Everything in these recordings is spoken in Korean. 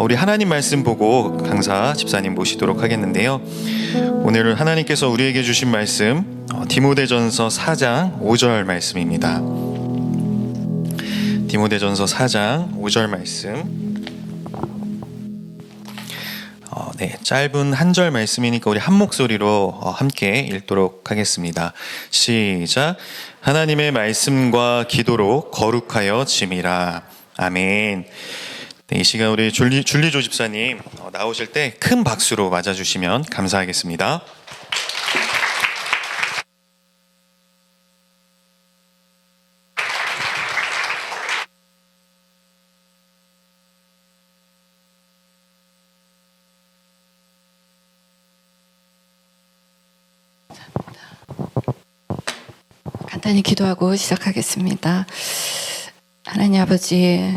우리 하나님 말씀 보고 강사 집사님 모시도록 하겠는데요. 오늘 하나님께서 우리에게 주신 말씀 디모데전서 4장 5절 말씀입니다. 디모데전서 4장 5절 말씀. 짧은 한 절 말씀이니까 우리 한 목소리로 함께 읽도록 하겠습니다. 시작. 하나님의 말씀과 기도로 거룩하여 짐이라. 아멘. 이 시간 우리 줄리조 집사님 나오실 때 큰 박수로 맞아주시면 감사하겠습니다. 간단히 기도하고 시작하겠습니다. 하나님 아버지,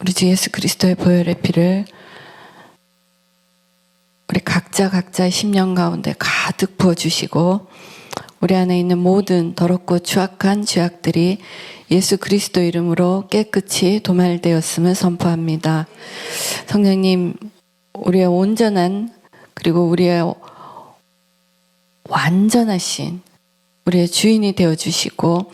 우리 주 예수 그리스도의 보혈의 피를 우리 각자의 심령 가운데 가득 부어주시고 우리 안에 있는 모든 더럽고 추악한 죄악들이 예수 그리스도 이름으로 깨끗이 도말되었음을 선포합니다. 성령님, 우리의 온전한 그리고 우리의 완전하신 우리의 주인이 되어주시고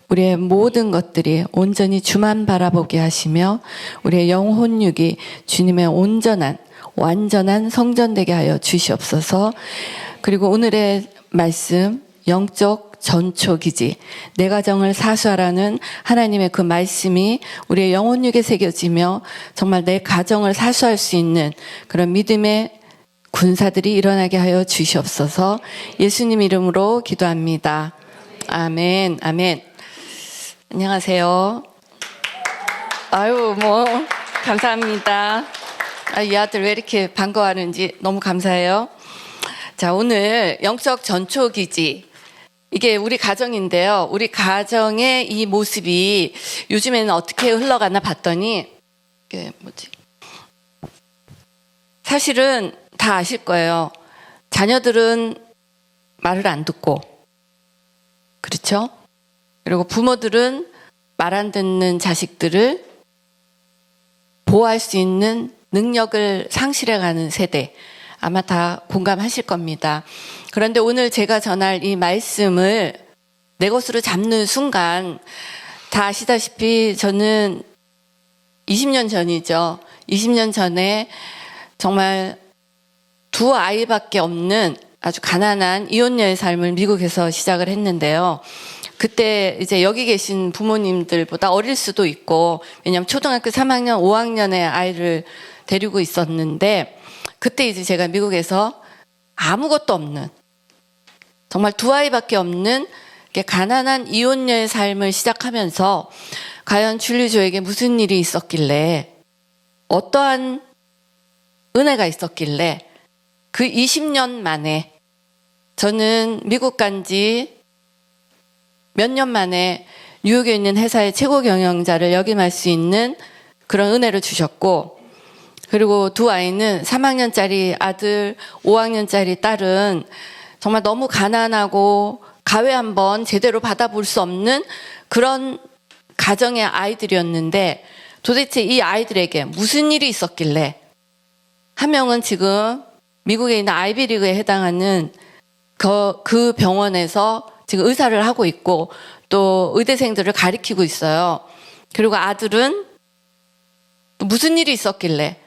우리의 모든 것들이 온전히 주만 바라보게 하시며 우리의 영혼육이 주님의 온전한 완전한 성전되게 하여 주시옵소서. 그리고 오늘의 말씀 영적 전초기지 내 가정을 사수하라는 하나님의 그 말씀이 우리의 영혼육에 새겨지며 정말 내 가정을 사수할 수 있는 그런 믿음의 군사들이 일어나게 하여 주시옵소서. 예수님 이름으로 기도합니다. 아멘. 아멘. 안녕하세요. 감사합니다. 이 아들 왜 이렇게 반가워하는지 너무 감사해요. 자, 오늘 영적 전초기지. 이게 우리 가정인데요. 우리 가정의 이 모습이 요즘에는 어떻게 흘러가나 봤더니, 이게 사실은 다 아실 거예요. 자녀들은 말을 안 듣고, 그렇죠? 그리고 부모들은 말 안 듣는 자식들을 보호할 수 있는 능력을 상실해가는 세대. 아마 다 공감하실 겁니다. 그런데 오늘 제가 전할 이 말씀을 내 것으로 잡는 순간 다 아시다시피 저는 20년 전이죠. 20년 전에 정말 두 아이밖에 없는 아주 가난한 이혼녀의 삶을 미국에서 시작을 했는데요. 그때 이제 여기 계신 부모님들보다 어릴 수도 있고, 왜냐하면 초등학교 3학년, 5학년의 아이를 데리고 있었는데, 그때 이제 제가 미국에서 아무것도 없는, 정말 두 아이밖에 없는 가난한 이혼녀의 삶을 시작하면서, 과연 줄리조에게 무슨 일이 있었길래, 어떠한 은혜가 있었길래, 그 20년 만에 저는 미국 간 지 몇 년 만에 뉴욕에 있는 회사의 최고 경영자를 역임할 수 있는 그런 은혜를 주셨고, 그리고 두 아이는 3학년짜리 아들, 5학년짜리 딸은 정말 너무 가난하고 가회 한번 제대로 받아볼 수 없는 그런 가정의 아이들이었는데, 도대체 이 아이들에게 무슨 일이 있었길래, 한 명은 지금 미국에 있는 아이비리그에 해당하는 그 병원에서 지금 의사를 하고 있고 또 의대생들을 가리키고 있어요. 그리고 아들은 무슨 일이 있었길래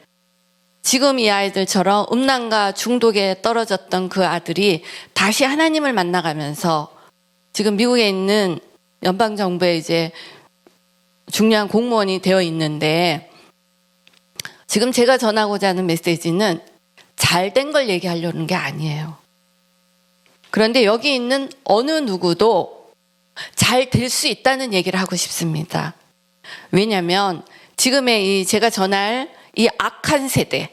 지금 이 아이들처럼 음란과 중독에 떨어졌던 그 아들이 다시 하나님을 만나가면서 지금 미국에 있는 연방정부의 이제 중요한 공무원이 되어 있는데, 지금 제가 전하고자 하는 메시지는 잘된 걸 얘기하려는 게 아니에요. 그런데 여기 있는 어느 누구도 잘 될 수 있다는 얘기를 하고 싶습니다. 왜냐하면 지금의 제가 전할 이 악한 세대,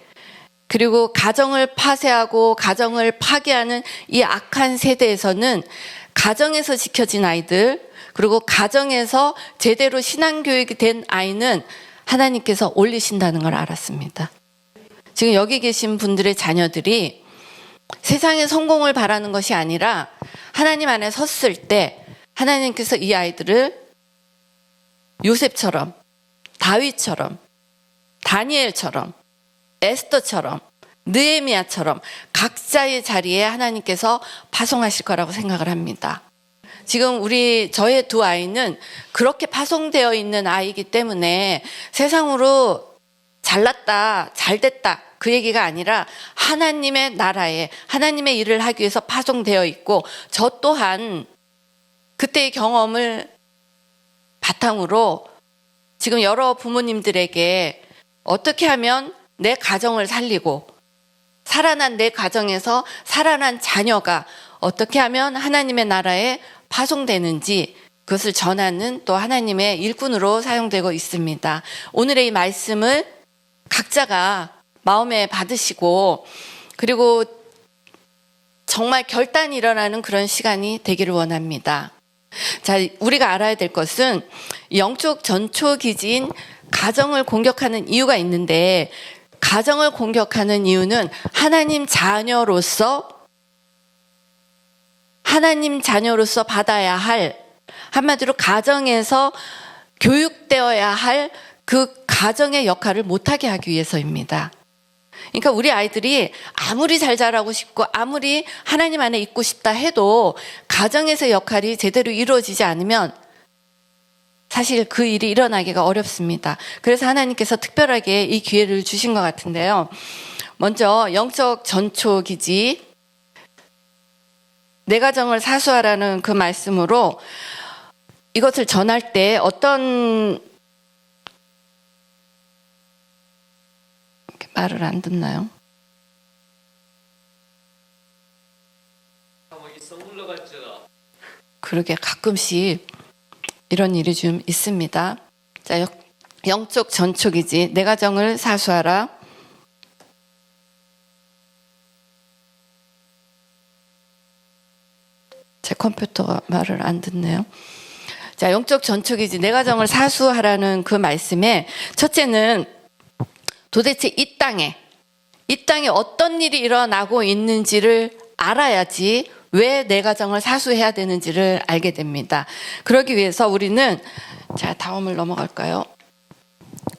그리고 가정을 파쇄하고 가정을 파괴하는 이 악한 세대에서는 가정에서 지켜진 아이들, 그리고 가정에서 제대로 신앙교육이 된 아이는 하나님께서 올리신다는 걸 알았습니다. 지금 여기 계신 분들의 자녀들이 세상의 성공을 바라는 것이 아니라 하나님 안에 섰을 때 하나님께서 이 아이들을 요셉처럼, 다윗처럼, 다니엘처럼, 에스더처럼 느헤미야처럼 각자의 자리에 하나님께서 파송하실 거라고 생각을 합니다. 지금 저의 두 아이는 그렇게 파송되어 있는 아이이기 때문에 세상으로 잘났다, 잘됐다 그 얘기가 아니라 하나님의 나라에 하나님의 일을 하기 위해서 파송되어 있고, 저 또한 그때의 경험을 바탕으로 지금 여러 부모님들에게 어떻게 하면 내 가정을 살리고 살아난 내 가정에서 살아난 자녀가 어떻게 하면 하나님의 나라에 파송되는지 그것을 전하는 또 하나님의 일꾼으로 사용되고 있습니다. 오늘의 이 말씀을 각자가 마음에 받으시고, 그리고 정말 결단이 일어나는 그런 시간이 되기를 원합니다. 자, 우리가 알아야 될 것은 영적 전초기지인 가정을 공격하는 이유가 있는데, 가정을 공격하는 이유는 하나님 자녀로서 받아야 할, 한마디로 가정에서 교육되어야 할 그 가정의 역할을 못하게 하기 위해서입니다. 그러니까 우리 아이들이 아무리 잘 자라고 싶고 아무리 하나님 안에 있고 싶다 해도 가정에서 역할이 제대로 이루어지지 않으면 사실 그 일이 일어나기가 어렵습니다. 그래서 하나님께서 특별하게 이 기회를 주신 것 같은데요. 먼저 영적 전초기지, 내 가정을 사수하라는 그 말씀으로 이것을 전할 때 어떤, 말을 안 듣나요? 그러게 가끔씩 이런 일이 좀 있습니다. 자, 영적 전초기지, 내 가정을 사수하라. 제 컴퓨터가 말을 안 듣네요. 자, 영적 전초기지, 내 가정을 사수하라는 그 말씀에 첫째는 도대체 이 땅에 어떤 일이 일어나고 있는지를 알아야지 왜 내 가정을 사수해야 되는지를 알게 됩니다. 그러기 위해서 우리는, 자, 다음을 넘어갈까요?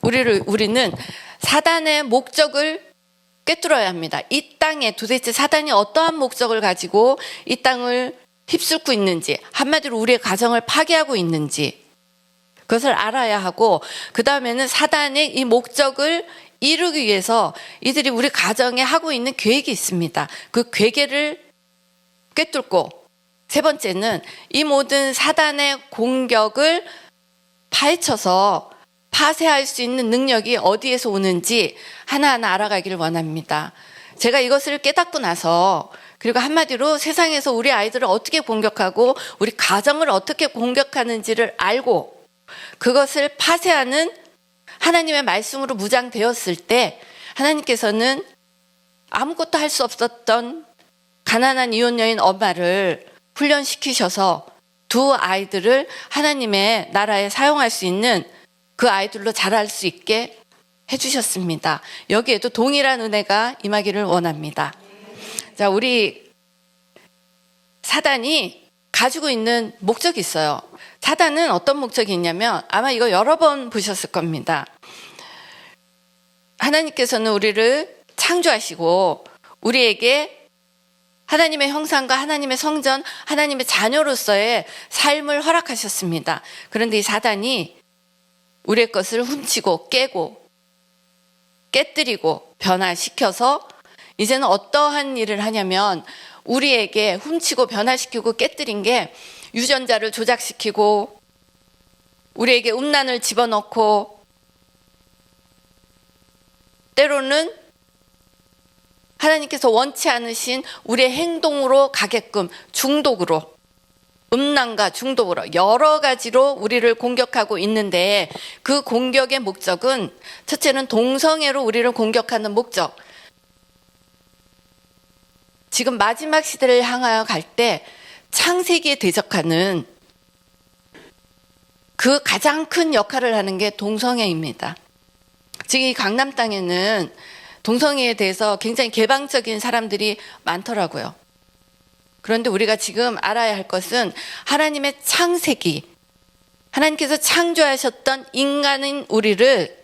우리는 사단의 목적을 꿰뚫어야 합니다. 이 땅에 도대체 사단이 어떠한 목적을 가지고 이 땅을 휩쓸고 있는지, 한마디로 우리의 가정을 파괴하고 있는지 그것을 알아야 하고, 그 다음에는 사단의 이 목적을 이루기 위해서 이들이 우리 가정에 하고 있는 계획이 있습니다. 그 계획을 꿰뚫고, 세 번째는 이 모든 사단의 공격을 파헤쳐서 파쇄할 수 있는 능력이 어디에서 오는지 하나하나 알아가기를 원합니다. 제가 이것을 깨닫고 나서, 그리고 한마디로 세상에서 우리 아이들을 어떻게 공격하고 우리 가정을 어떻게 공격하는지를 알고 그것을 파쇄하는 하나님의 말씀으로 무장되었을 때, 하나님께서는 아무것도 할 수 없었던 가난한 이혼 여인 엄마를 훈련시키셔서 두 아이들을 하나님의 나라에 사용할 수 있는 그 아이들로 자랄 수 있게 해주셨습니다. 여기에도 동일한 은혜가 임하기를 원합니다. 자, 우리 사단이 가지고 있는 목적이 있어요. 사단은 어떤 목적이 있냐면, 아마 이거 여러 번 보셨을 겁니다. 하나님께서는 우리를 창조하시고 우리에게 하나님의 형상과 하나님의 성전, 하나님의 자녀로서의 삶을 허락하셨습니다. 그런데 이 사단이 우리의 것을 훔치고 깨고 깨뜨리고 변화시켜서 이제는 어떠한 일을 하냐면, 우리에게 훔치고 변화시키고 깨뜨린 게 유전자를 조작시키고 우리에게 음란을 집어넣고, 때로는 하나님께서 원치 않으신 우리의 행동으로 가게끔 중독으로, 음란과 중독으로 여러 가지로 우리를 공격하고 있는데, 그 공격의 목적은 첫째는 동성애로 우리를 공격하는 목적. 지금 마지막 시대를 향하여 갈 때 창세기에 대적하는 그 가장 큰 역할을 하는 게 동성애입니다. 지금 이 강남 땅에는 동성애에 대해서 굉장히 개방적인 사람들이 많더라고요. 그런데 우리가 지금 알아야 할 것은 하나님의 창세기, 하나님께서 창조하셨던 인간인 우리를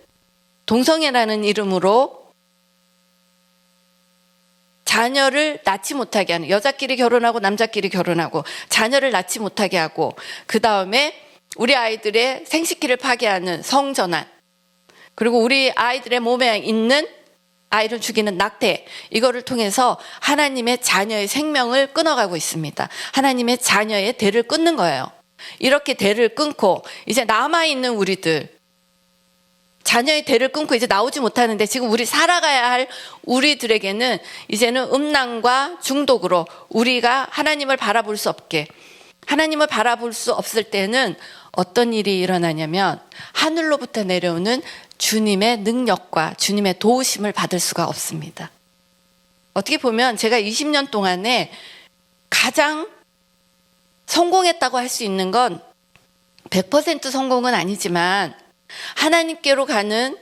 동성애라는 이름으로 자녀를 낳지 못하게 하는, 여자끼리 결혼하고 남자끼리 결혼하고 자녀를 낳지 못하게 하고, 그 다음에 우리 아이들의 생식기를 파괴하는 성전환, 그리고 우리 아이들의 몸에 있는 아이를 죽이는 낙태, 이거를 통해서 하나님의 자녀의 생명을 끊어가고 있습니다. 하나님의 자녀의 대를 끊는 거예요. 이렇게 대를 끊고 이제 남아있는 우리들, 자녀의 대를 끊고 이제 나오지 못하는데, 지금 우리 살아가야 할 우리들에게는 이제는 음란과 중독으로 우리가 하나님을 바라볼 수 없게, 하나님을 바라볼 수 없을 때는 어떤 일이 일어나냐면 하늘로부터 내려오는 주님의 능력과 주님의 도우심을 받을 수가 없습니다. 어떻게 보면 제가 20년 동안에 가장 성공했다고 할 수 있는 건 100% 성공은 아니지만, 하나님께로 가는,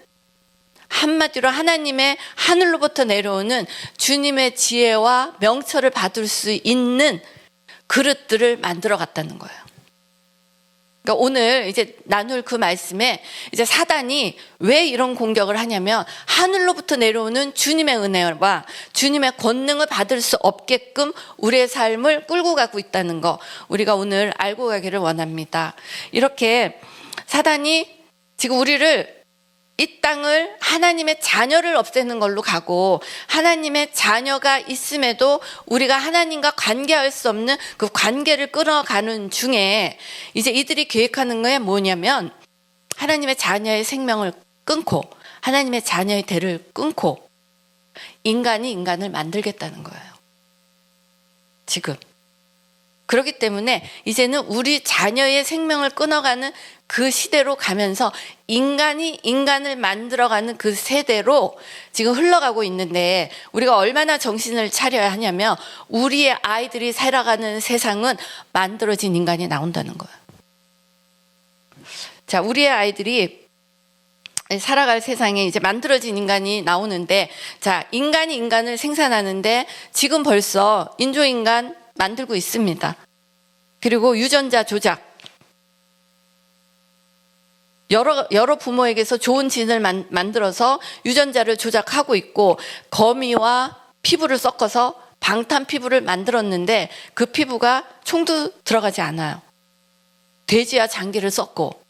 한마디로 하나님의 하늘로부터 내려오는 주님의 지혜와 명철을 받을 수 있는 그릇들을 만들어 갔다는 거예요. 그러니까 오늘 이제 나눌 그 말씀에 이제 사단이 왜 이런 공격을 하냐면, 하늘로부터 내려오는 주님의 은혜와 주님의 권능을 받을 수 없게끔 우리의 삶을 끌고 가고 있다는 거, 우리가 오늘 알고 가기를 원합니다. 이렇게 사단이 지금 우리를, 이 땅을 하나님의 자녀를 없애는 걸로 가고, 하나님의 자녀가 있음에도 우리가 하나님과 관계할 수 없는 그 관계를 끊어가는 중에, 이제 이들이 계획하는 게 뭐냐면 하나님의 자녀의 생명을 끊고 하나님의 자녀의 대를 끊고 인간이 인간을 만들겠다는 거예요. 지금 그렇기 때문에 이제는 우리 자녀의 생명을 끊어가는 그 시대로 가면서 인간이 인간을 만들어가는 그 세대로 지금 흘러가고 있는데, 우리가 얼마나 정신을 차려야 하냐면 우리의 아이들이 살아가는 세상은 만들어진 인간이 나온다는 거예요. 자, 우리의 아이들이 살아갈 세상에 이제 만들어진 인간이 나오는데, 자, 인간이 인간을 생산하는데 지금 벌써 인조인간 만들고 있습니다. 그리고 유전자 조작, 여러 부모에게서 좋은 진을 만들어서 유전자를 조작하고 있고, 거미와 피부를 섞어서 방탄 피부를 만들었는데 그 피부가 총도 들어가지 않아요. 돼지와 장기를 썼고,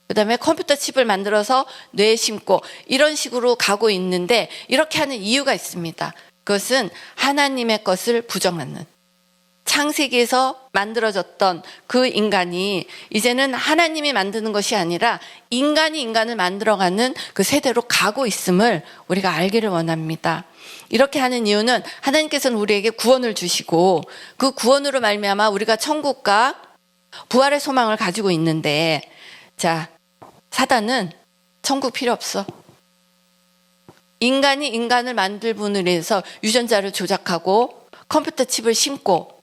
그 다음에 컴퓨터 칩을 만들어서 뇌에 심고, 이런 식으로 가고 있는데, 이렇게 하는 이유가 있습니다. 그것은 하나님의 것을 부정하는, 창세기에서 만들어졌던 그 인간이 이제는 하나님이 만드는 것이 아니라 인간이 인간을 만들어가는 그 세대로 가고 있음을 우리가 알기를 원합니다. 이렇게 하는 이유는 하나님께서는 우리에게 구원을 주시고, 그 구원으로 말미암아 우리가 천국과 부활의 소망을 가지고 있는데, 자, 사단은 천국 필요 없어. 인간이 인간을 만들 분을 위해서 유전자를 조작하고 컴퓨터 칩을 심고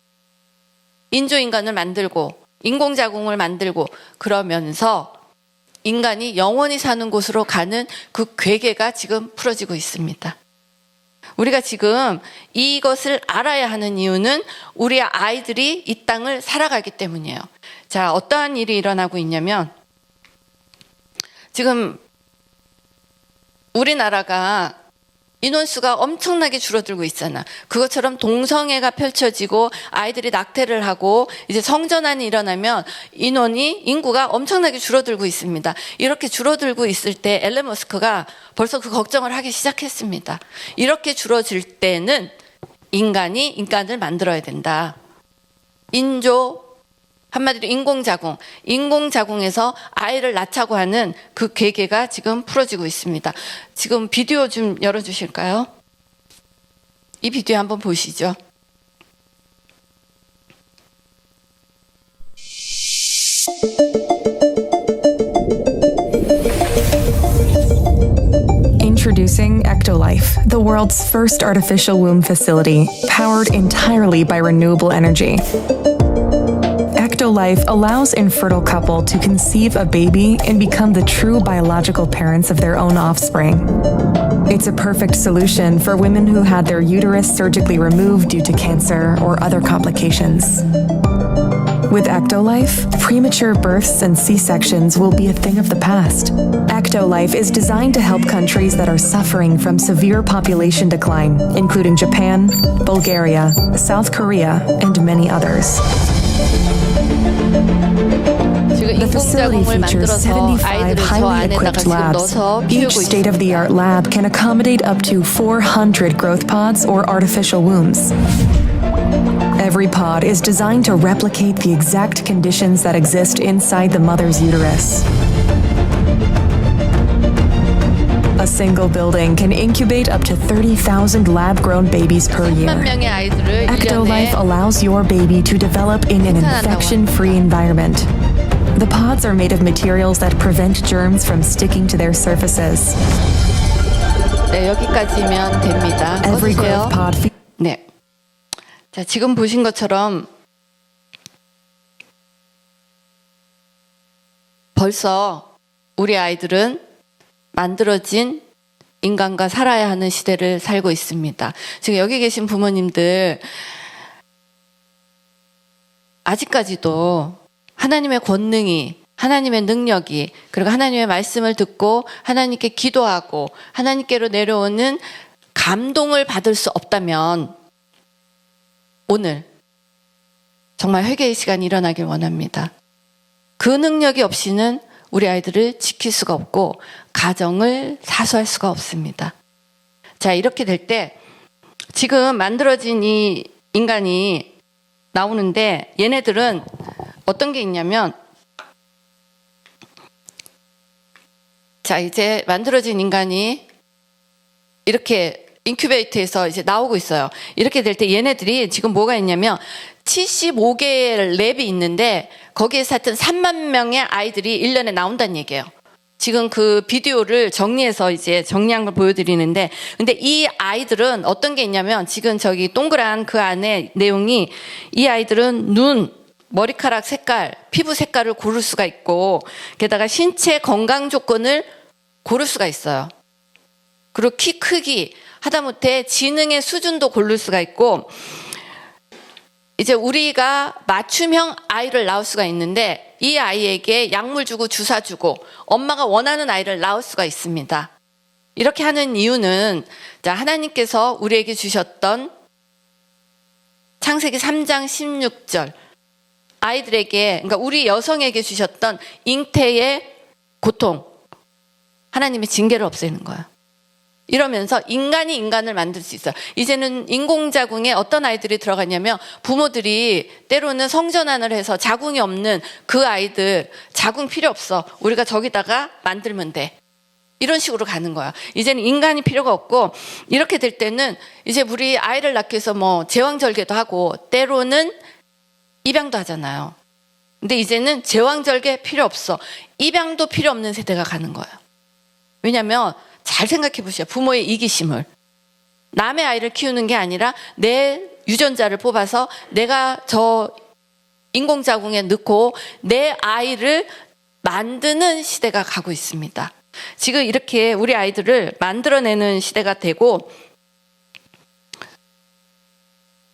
인조인간을 만들고 인공자궁을 만들고, 그러면서 인간이 영원히 사는 곳으로 가는 그 괴계가 지금 풀어지고 있습니다. 우리가 지금 이것을 알아야 하는 이유는 우리 아이들이 이 땅을 살아가기 때문이에요. 자, 어떠한 일이 일어나고 있냐면, 지금 우리나라가 인원수가 엄청나게 줄어들고 있잖아. 그것처럼 동성애가 펼쳐지고 아이들이 낙태를 하고 이제 성전환이 일어나면 인구가 엄청나게 줄어들고 있습니다. 이렇게 줄어들고 있을 때 앨런 머스크가 벌써 그 걱정을 하기 시작했습니다. 이렇게 줄어들 때는 인간이 인간을 만들어야 된다. 인조, 한마디로 인공자궁에서 아이를 낳자고 하는 그 계계가 지금 풀어지고 있습니다. 지금 비디오 좀 열어주실까요? 이 비디오 한번 보시죠. Introducing Ectolife, the world's first artificial womb facility, powered entirely by renewable energy. Ectolife allows infertile couple to conceive a baby and become the true biological parents of their own offspring. It's a perfect solution for women who had their uterus surgically removed due to cancer or other complications. With Ectolife, premature births and C-sections will be a thing of the past. Ectolife is designed to help countries that are suffering from severe population decline, including Japan, Bulgaria, South Korea, and many others. 지금 The facility 인공자궁을 features 만들어서 75 아이들을 저 highly 안에다가 equipped 지금 labs. 넣어서 Each 키우고 state-of-the-art 있습니다. lab can accommodate up to 400 growth pods or artificial wombs. Every pod is designed to replicate the exact conditions that exist inside the mother's uterus. A single building can incubate up to 30,000 lab-grown babies per 3만 year. 명의 아이들을 1년에 Ectolife allows your baby to develop in an infection-free environment. The pods are made of materials that prevent germs from sticking to their surfaces. 네, 여기까지면 됩니다. Every 꺼주세요. growth pod 네. 자, 지금 보신 것처럼 벌써 우리 아이들은 만들어진 인간과 살아야 하는 시대를 살고 있습니다. 지금 여기 계신 부모님들 아직까지도 하나님의 권능이, 하나님의 능력이, 그리고 하나님의 말씀을 듣고 하나님께 기도하고 하나님께로 내려오는 감동을 받을 수 없다면 오늘 정말 회개의 시간이 일어나길 원합니다. 그 능력이 없이는 우리 아이들을 지킬 수가 없고 가정을 사수할 수가 없습니다. 자, 이렇게 될 때 지금 만들어진 이 인간이 나오는데 얘네들은 어떤 게 있냐면, 자, 이제 만들어진 인간이 이렇게 인큐베이터에서 이제 나오고 있어요. 이렇게 될 때 얘네들이 지금 뭐가 있냐면 75개의 랩이 있는데 거기에서 하여튼 3만 명의 아이들이 1년에 나온다는 얘기예요. 지금 그 비디오를 정리해서 이제 정리한 걸 보여드리는데, 근데 이 아이들은 어떤 게 있냐면 지금 저기 동그란 그 안에 내용이, 이 아이들은 눈, 머리카락 색깔, 피부 색깔을 고를 수가 있고 게다가 신체 건강 조건을 고를 수가 있어요. 그리고 키 크기, 하다못해 지능의 수준도 고를 수가 있고, 이제 우리가 맞춤형 아이를 낳을 수가 있는데 이 아이에게 약물 주고 주사 주고 엄마가 원하는 아이를 낳을 수가 있습니다. 이렇게 하는 이유는, 자, 하나님께서 우리에게 주셨던 창세기 3장 16절 아이들에게, 그러니까 우리 여성에게 주셨던 잉태의 고통, 하나님의 징계를 없애는 거예요. 이러면서 인간이 인간을 만들 수 있어요. 이제는 인공자궁에 어떤 아이들이 들어갔냐면 부모들이 때로는 성전환을 해서 자궁이 없는 그 아이들, 자궁 필요 없어, 우리가 저기다가 만들면 돼, 이런 식으로 가는 거야. 이제는 인간이 필요가 없고, 이렇게 될 때는 이제 우리 아이를 낳기 위해서 뭐 제왕절개도 하고 때로는 입양도 하잖아요. 근데 이제는 제왕절개 필요 없어, 입양도 필요 없는 세대가 가는 거예요. 왜냐하면 잘 생각해 보세요. 부모의 이기심을. 남의 아이를 키우는 게 아니라 내 유전자를 뽑아서 내가 저 인공자궁에 넣고 내 아이를 만드는 시대가 가고 있습니다. 지금 이렇게 우리 아이들을 만들어내는 시대가 되고,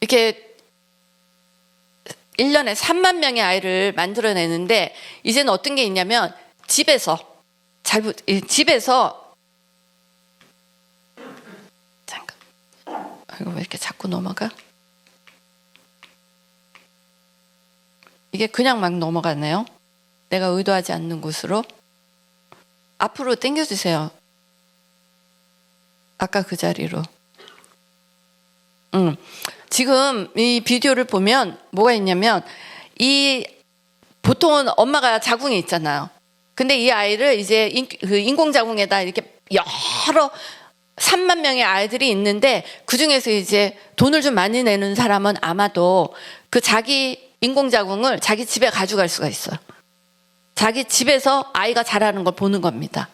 이렇게 1년에 3만 명의 아이를 만들어내는데 이제는 어떤 게 있냐면 집에서 이거 왜 이렇게 자꾸 넘어가? 이게 그냥 막 넘어가네요. 내가 의도하지 않는 곳으로. 앞으로 당겨주세요. 아까 그 자리로. 지금 이 비디오를 보면 뭐가 있냐면, 이 보통은 엄마가 자궁에 있잖아요. 근데 이 아이를 이제 인공자궁에다 이렇게 여러 3만 명의 아이들이 있는데 그 중에서 이제 돈을 좀 많이 내는 사람은 아마도 그 자기 인공자궁을 자기 집에 가져갈 수가 있어요. 자기 집에서 아이가 자라는 걸 보는 겁니다.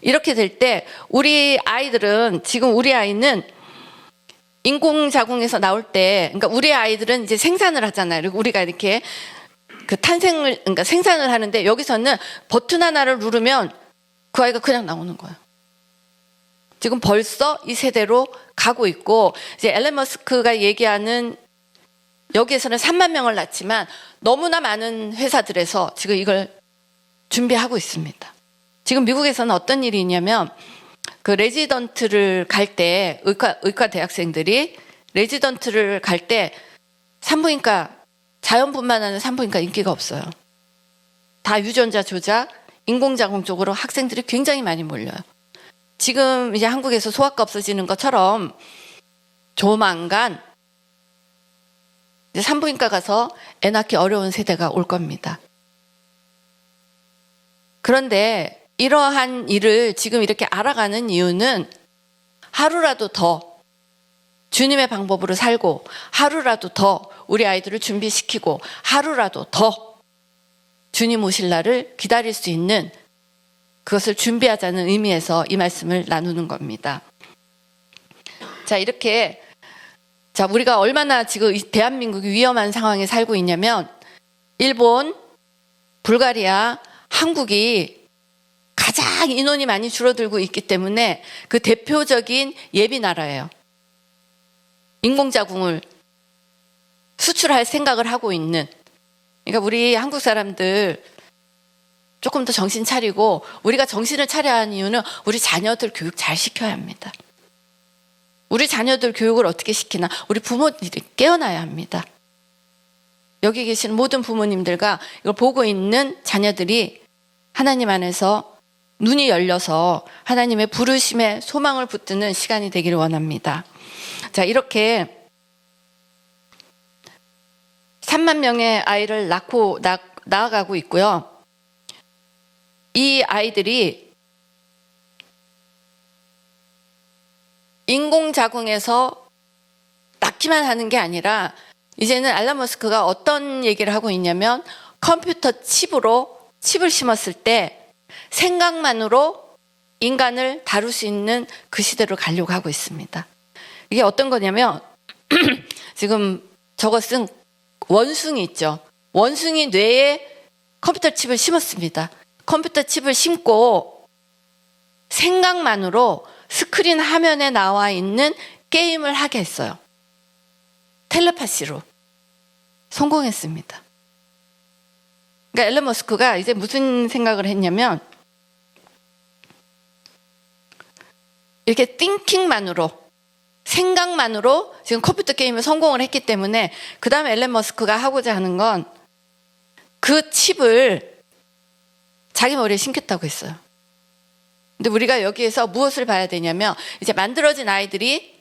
이렇게 될 때 우리 아이들은, 지금 우리 아이는 인공자궁에서 나올 때, 그러니까 우리 아이들은 이제 생산을 하잖아요. 그리고 우리가 이렇게 그 탄생을, 그러니까 생산을 하는데 여기서는 버튼 하나를 누르면 그 아이가 그냥 나오는 거예요. 지금 벌써 이 세대로 가고 있고, 이제 앨런 머스크가 얘기하는 여기에서는 3만 명을 낳지만 너무나 많은 회사들에서 지금 이걸 준비하고 있습니다. 지금 미국에서는 어떤 일이 있냐면 그 레지던트를 갈 때 의과 대학생들이 레지던트를 갈 때 산부인과 자연분만 하는 산부인과 인기가 없어요. 다 유전자 조작, 인공자궁 쪽으로 학생들이 굉장히 많이 몰려요. 지금 이제 한국에서 소아과 없어지는 것처럼 조만간 이제 산부인과 가서 애 낳기 어려운 세대가 올 겁니다. 그런데 이러한 일을 지금 이렇게 알아가는 이유는 하루라도 더 주님의 방법으로 살고 하루라도 더 우리 아이들을 준비시키고 하루라도 더 주님 오실 날을 기다릴 수 있는 그것을 준비하자는 의미에서 이 말씀을 나누는 겁니다. 자, 이렇게 우리가 얼마나 지금 대한민국이 위험한 상황에 살고 있냐면 일본, 불가리아, 한국이 가장 인원이 많이 줄어들고 있기 때문에 그 대표적인 예비 나라예요. 인공자궁을 수출할 생각을 하고 있는. 그러니까 우리 한국 사람들 조금 더 정신 차리고 우리가 정신을 차려야 하는 이유는 우리 자녀들 교육 잘 시켜야 합니다. 우리 자녀들 교육을 어떻게 시키나 우리 부모들이 깨어나야 합니다. 여기 계신 모든 부모님들과 이걸 보고 있는 자녀들이 하나님 안에서 눈이 열려서 하나님의 부르심에 소망을 붙드는 시간이 되기를 원합니다. 자, 이렇게 3만 명의 아이를 낳아가고 있고요. 이 아이들이 인공자궁에서 낳기만 하는 게 아니라 이제는 알란 머스크가 어떤 얘기를 하고 있냐면 컴퓨터 칩을 심었을 때 생각만으로 인간을 다룰 수 있는 그 시대로 가려고 하고 있습니다. 이게 어떤 거냐면 지금 저것은 원숭이 있죠. 원숭이 뇌에 컴퓨터 칩을 심었습니다. 컴퓨터 칩을 심고 생각만으로 스크린 화면에 나와 있는 게임을 하게 했어요. 텔레파시로 성공했습니다. 그러니까 앨런 머스크가 이제 무슨 생각을 했냐면 이렇게 띵킹만으로 생각만으로 지금 컴퓨터 게임을 성공을 했기 때문에 그 다음에 앨런 머스크가 하고자 하는 건 그 칩을 자기 머리에 심겠다고 했어요. 근데 우리가 여기에서 무엇을 봐야 되냐면 이제 만들어진 아이들이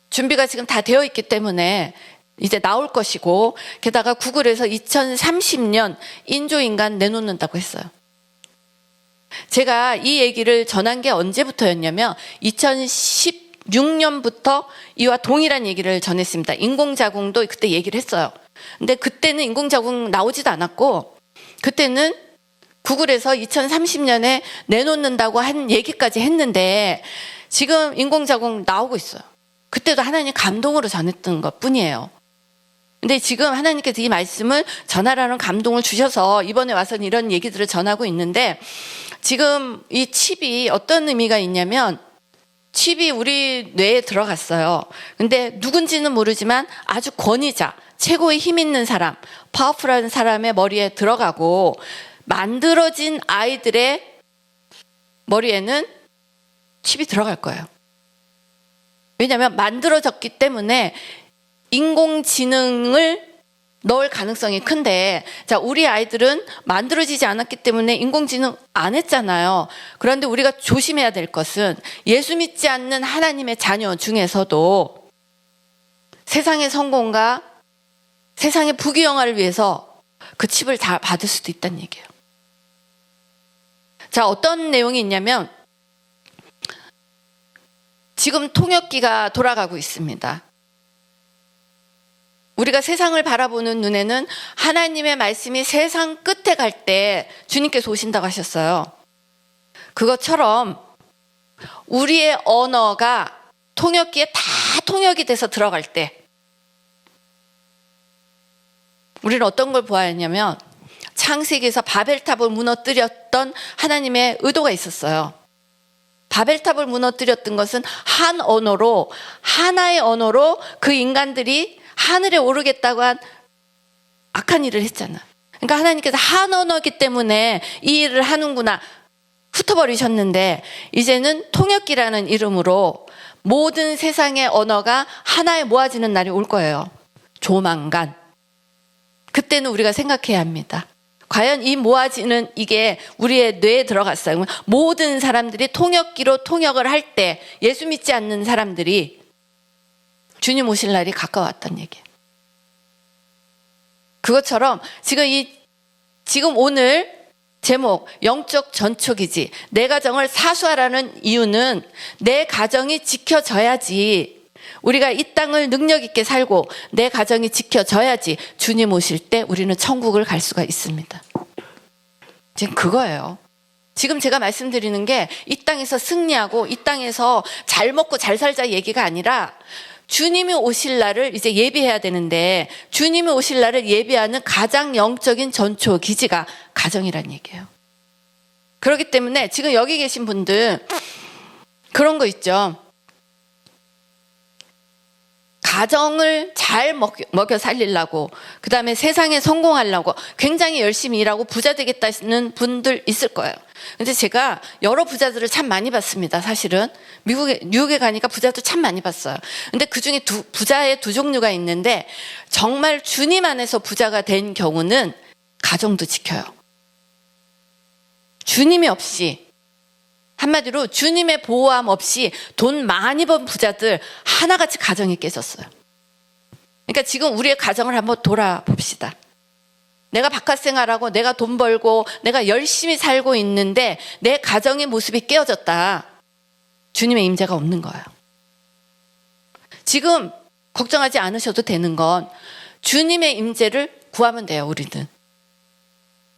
준비가 지금 다 되어 있기 때문에 이제 나올 것이고 게다가 구글에서 2030년 인조인간 내놓는다고 했어요. 제가 이 얘기를 전한 게 언제부터였냐면 2016년부터 이와 동일한 얘기를 전했습니다. 인공자궁도 그때 얘기를 했어요. 근데 그때는 인공자궁 나오지도 않았고 그때는 구글에서 2030년에 내놓는다고 한 얘기까지 했는데 지금 인공자궁 나오고 있어요. 그때도 하나님 감동으로 전했던 것 뿐이에요. 근데 지금 하나님께서 이 말씀을 전하라는 감동을 주셔서 이번에 와서는 이런 얘기들을 전하고 있는데 지금 이 칩이 어떤 의미가 있냐면 칩이 우리 뇌에 들어갔어요. 근데 누군지는 모르지만 아주 권위자, 최고의 힘 있는 사람, 파워풀한 사람의 머리에 들어가고 만들어진 아이들의 머리에는 칩이 들어갈 거예요. 왜냐하면 만들어졌기 때문에 인공지능을 넣을 가능성이 큰데 자, 우리 아이들은 만들어지지 않았기 때문에 인공지능 안 했잖아요. 그런데 우리가 조심해야 될 것은 예수 믿지 않는 하나님의 자녀 중에서도 세상의 성공과 세상의 부귀영화를 위해서 그 칩을 다 받을 수도 있다는 얘기예요. 자, 어떤 내용이 있냐면 지금 통역기가 돌아가고 있습니다. 우리가 세상을 바라보는 눈에는 하나님의 말씀이 세상 끝에 갈 때 주님께서 오신다고 하셨어요. 그것처럼 우리의 언어가 통역기에 다 통역이 돼서 들어갈 때 우리는 어떤 걸 보아야 하냐면 창세기에서 바벨탑을 무너뜨렸던 하나님의 의도가 있었어요. 바벨탑을 무너뜨렸던 것은 한 언어로 하나의 언어로 그 인간들이 하늘에 오르겠다고 한 악한 일을 했잖아. 그러니까 하나님께서 한 언어기 때문에 이 일을 하는구나 흩어버리셨는데, 이제는 통역기라는 이름으로 모든 세상의 언어가 하나에 모아지는 날이 올 거예요. 조만간. 그때는 우리가 생각해야 합니다. 과연 이 모아지는 이게 우리의 뇌에 들어갔어요. 모든 사람들이 통역기로 통역을 할 때 예수 믿지 않는 사람들이 주님 오실 날이 가까웠단 얘기예요. 그것처럼 지금 오늘 제목 영적 전초기지, 내 가정을 사수하라는 이유는 내 가정이 지켜져야지, 우리가 이 땅을 능력 있게 살고 내 가정이 지켜져야지 주님 오실 때 우리는 천국을 갈 수가 있습니다. 지금 그거예요. 지금 제가 말씀드리는 게 이 땅에서 승리하고 이 땅에서 잘 먹고 잘 살자 얘기가 아니라, 주님이 오실 날을 이제 예비해야 되는데, 주님이 오실 날을 예비하는 가장 영적인 전초 기지가 가정이란 얘기예요. 그렇기 때문에 지금 여기 계신 분들 그런 거 있죠. 가정을 잘 먹여 살리려고, 그 다음에 세상에 성공하려고 굉장히 열심히 일하고 부자 되겠다는 분들 있을 거예요. 근데 제가 여러 부자들을 참 많이 봤습니다. 사실은 뉴욕에 가니까 부자도 참 많이 봤어요. 근데 그중에 부자의 두 종류가 있는데, 정말 주님 안에서 부자가 된 경우는 가정도 지켜요. 주님이 없이, 한마디로 주님의 보호함 없이 돈 많이 번 부자들 하나같이 가정이 깨졌어요. 그러니까 지금 우리의 가정을 한번 돌아봅시다. 내가 바깥 생활하고 내가 돈 벌고 내가 열심히 살고 있는데 내 가정의 모습이 깨어졌다. 주님의 임재가 없는 거예요. 지금 걱정하지 않으셔도 되는 건 주님의 임재를 구하면 돼요, 우리는.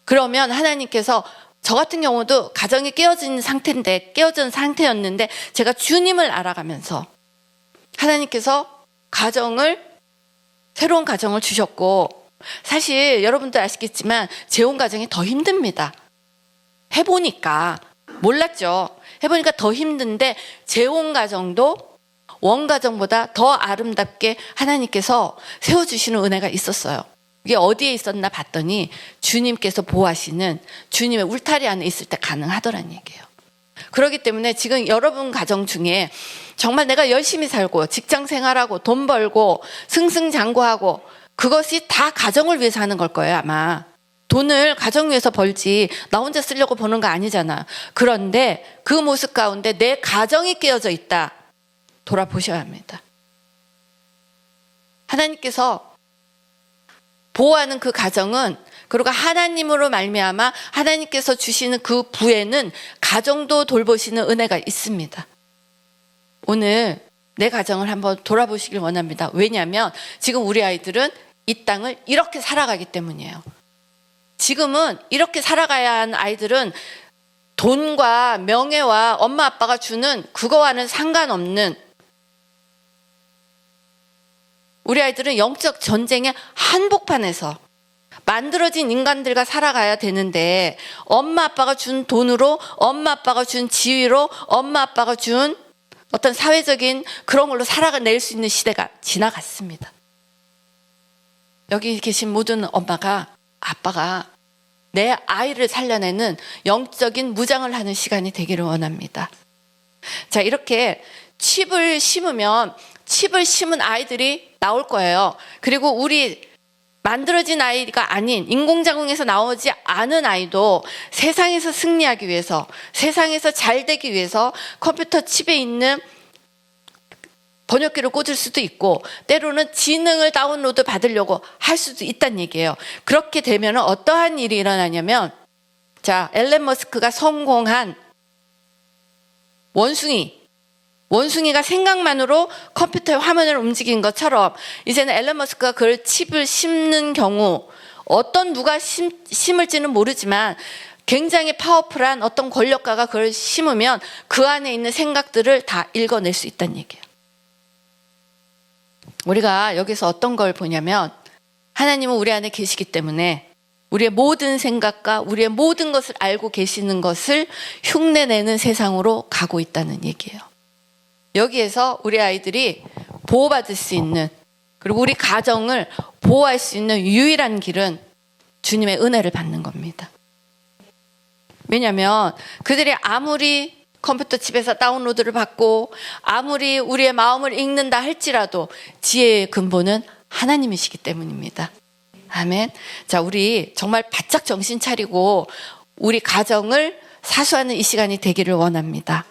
그러면 하나님께서, 저 같은 경우도 가정이 깨어진 상태였는데 제가 주님을 알아가면서 하나님께서 새로운 가정을 주셨고, 사실 여러분도 아시겠지만 재혼 가정이 더 힘듭니다. 해보니까, 몰랐죠. 해보니까 더 힘든데 재혼 가정도 원가정보다 더 아름답게 하나님께서 세워주시는 은혜가 있었어요. 이게 어디에 있었나 봤더니 주님께서 보호하시는 주님의 울타리 안에 있을 때 가능하더란 얘기예요. 그렇기 때문에 지금 여러분 가정 중에 정말 내가 열심히 살고 직장 생활하고 돈 벌고 승승장구하고, 그것이 다 가정을 위해서 하는 걸 거예요, 아마. 돈을 가정 위해서 벌지 나 혼자 쓰려고 버는 거 아니잖아. 그런데 그 모습 가운데 내 가정이 깨어져 있다. 돌아보셔야 합니다. 하나님께서 보호하는 그 가정은, 그리고 하나님으로 말미암아 하나님께서 주시는 그 부에는 가정도 돌보시는 은혜가 있습니다. 오늘 내 가정을 한번 돌아보시길 원합니다. 왜냐하면 지금 우리 아이들은 이 땅을 이렇게 살아가기 때문이에요. 지금은 이렇게 살아가야 하는 아이들은 돈과 명예와 엄마 아빠가 주는 그거와는 상관없는, 우리 아이들은 영적 전쟁의 한복판에서 만들어진 인간들과 살아가야 되는데, 엄마 아빠가 준 돈으로, 엄마 아빠가 준 지위로, 엄마 아빠가 준 어떤 사회적인 그런 걸로 살아낼 수 있는 시대가 지나갔습니다. 여기 계신 모든 엄마가, 아빠가 내 아이를 살려내는 영적인 무장을 하는 시간이 되기를 원합니다. 자, 이렇게 칩을 심은 아이들이 나올 거예요. 그리고 우리 만들어진 아이가 아닌, 인공자궁에서 나오지 않은 아이도 세상에서 승리하기 위해서, 세상에서 잘 되기 위해서 컴퓨터 칩에 있는 번역기를 꽂을 수도 있고, 때로는 지능을 다운로드 받으려고 할 수도 있다는 얘기예요. 그렇게 되면 어떠한 일이 일어나냐면, 자, 앨런 머스크가 성공한 원숭이가 생각만으로 컴퓨터의 화면을 움직인 것처럼, 이제는 앨런 머스크가 그 칩을 심는 경우, 누가 심을지는 모르지만 굉장히 파워풀한 어떤 권력가가 그걸 심으면 그 안에 있는 생각들을 다 읽어낼 수 있다는 얘기예요. 우리가 여기서 어떤 걸 보냐면, 하나님은 우리 안에 계시기 때문에 우리의 모든 생각과 우리의 모든 것을 알고 계시는 것을 흉내내는 세상으로 가고 있다는 얘기예요. 여기에서 우리 아이들이 보호받을 수 있는 그리고 우리 가정을 보호할 수 있는 유일한 길은 주님의 은혜를 받는 겁니다. 왜냐하면 그들이 아무리 컴퓨터 집에서 다운로드를 받고 아무리 우리의 마음을 읽는다 할지라도 지혜의 근본은 하나님이시기 때문입니다. 아멘. 자, 우리 정말 바짝 정신 차리고 우리 가정을 사수하는 이 시간이 되기를 원합니다.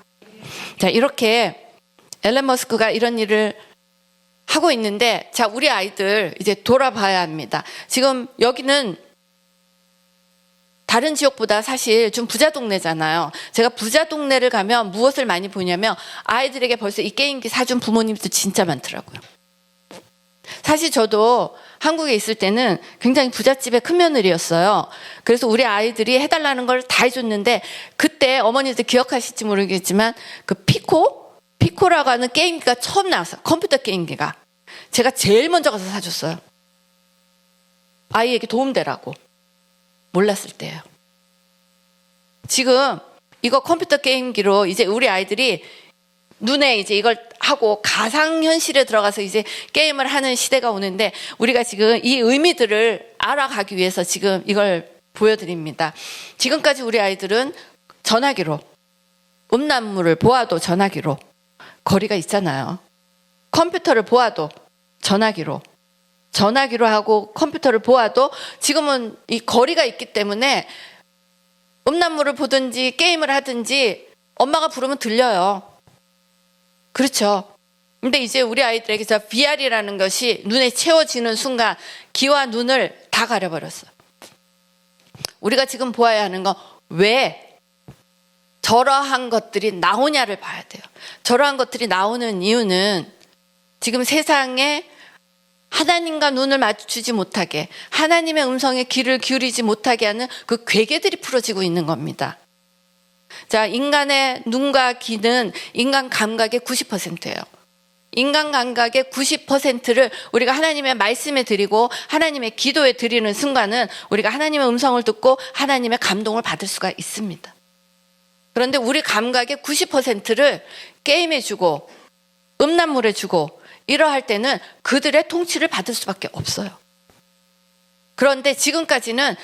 자, 이렇게 앨런 머스크가 이런 일을 하고 있는데, 자, 우리 아이들 이제 돌아봐야 합니다. 지금 여기는 다른 지역보다 사실 좀 부자 동네잖아요. 제가 부자 동네를 가면 무엇을 많이 보냐면 아이들에게 벌써 이 게임기 사준 부모님도 진짜 많더라고요. 사실 저도 한국에 있을 때는 굉장히 부잣집의 큰며느리였어요. 그래서 우리 아이들이 해달라는 걸 다 해줬는데, 그때 어머니들 기억하실지 모르겠지만 그 피코라고 하는 게임기가 처음 나왔어요. 컴퓨터 게임기가. 제가 제일 먼저 가서 사줬어요. 아이에게 도움되라고. 몰랐을 때예요. 지금 이거 컴퓨터 게임기로 이제 우리 아이들이 눈에 이제 이걸 하고 가상현실에 들어가서 이제 게임을 하는 시대가 오는데, 우리가 지금 이 의미들을 알아가기 위해서 지금 이걸 보여드립니다. 지금까지 우리 아이들은 전화기로, 음란물을 보아도 전화기로, 거리가 있잖아요. 컴퓨터를 보아도 전화기로 하고 컴퓨터를 보아도 지금은 이 거리가 있기 때문에 음란물을 보든지 게임을 하든지 엄마가 부르면 들려요. 그렇죠. 근데 이제 우리 아이들에게 저 VR이라는 것이 눈에 채워지는 순간 귀와 눈을 다 가려버렸어요. 우리가 지금 보아야 하는 건 왜 저러한 것들이 나오냐를 봐야 돼요. 저러한 것들이 나오는 이유는 지금 세상에 하나님과 눈을 마주치지 못하게, 하나님의 음성에 귀를 기울이지 못하게 하는 그 괴계들이 풀어지고 있는 겁니다. 자, 인간의 눈과 귀는 인간 감각의 90%예요. 인간 감각의 90%를 우리가 하나님의 말씀에 드리고 하나님의 기도에 드리는 순간은 우리가 하나님의 음성을 듣고 하나님의 감동을 받을 수가 있습니다. 그런데 우리 감각의 90%를 게임에 주고 음란물에 주고 이러할 때는 그들의 통치를 받을 수밖에 없어요. 그런데 지금까지는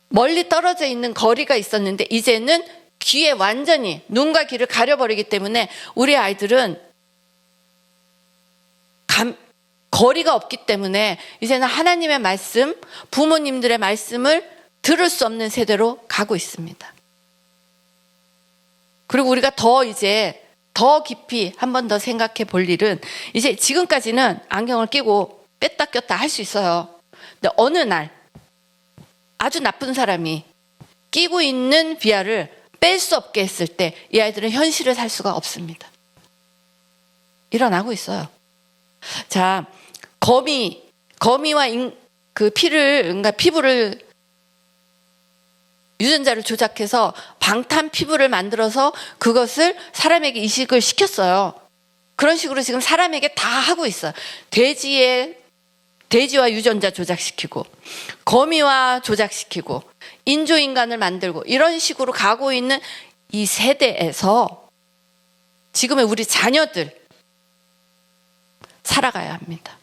멀리 떨어져 있는 거리가 있었는데, 이제는 귀에 완전히 눈과 귀를 가려버리기 때문에 우리 아이들은 거리가 없기 때문에 이제는 하나님의 말씀, 부모님들의 말씀을 들을 수 없는 세대로 가고 있습니다. 그리고 우리가 더 깊이 한 번 더 생각해 볼 일은, 이제 지금까지는 안경을 끼고 뺐다 꼈다 할 수 있어요. 근데 어느 날 아주 나쁜 사람이 끼고 있는 VR을 뺄 수 없게 했을 때 이 아이들은 현실을 살 수가 없습니다. 일어나고 있어요. 자, 거미와 그러니까 피부를 유전자를 조작해서 방탄 피부를 만들어서 그것을 사람에게 이식을 시켰어요. 그런 식으로 지금 사람에게 다 하고 있어요. 돼지와 유전자 조작시키고, 거미와 조작시키고, 인조인간을 만들고, 이런 식으로 가고 있는 이 세대에서 지금의 우리 자녀들 살아가야 합니다.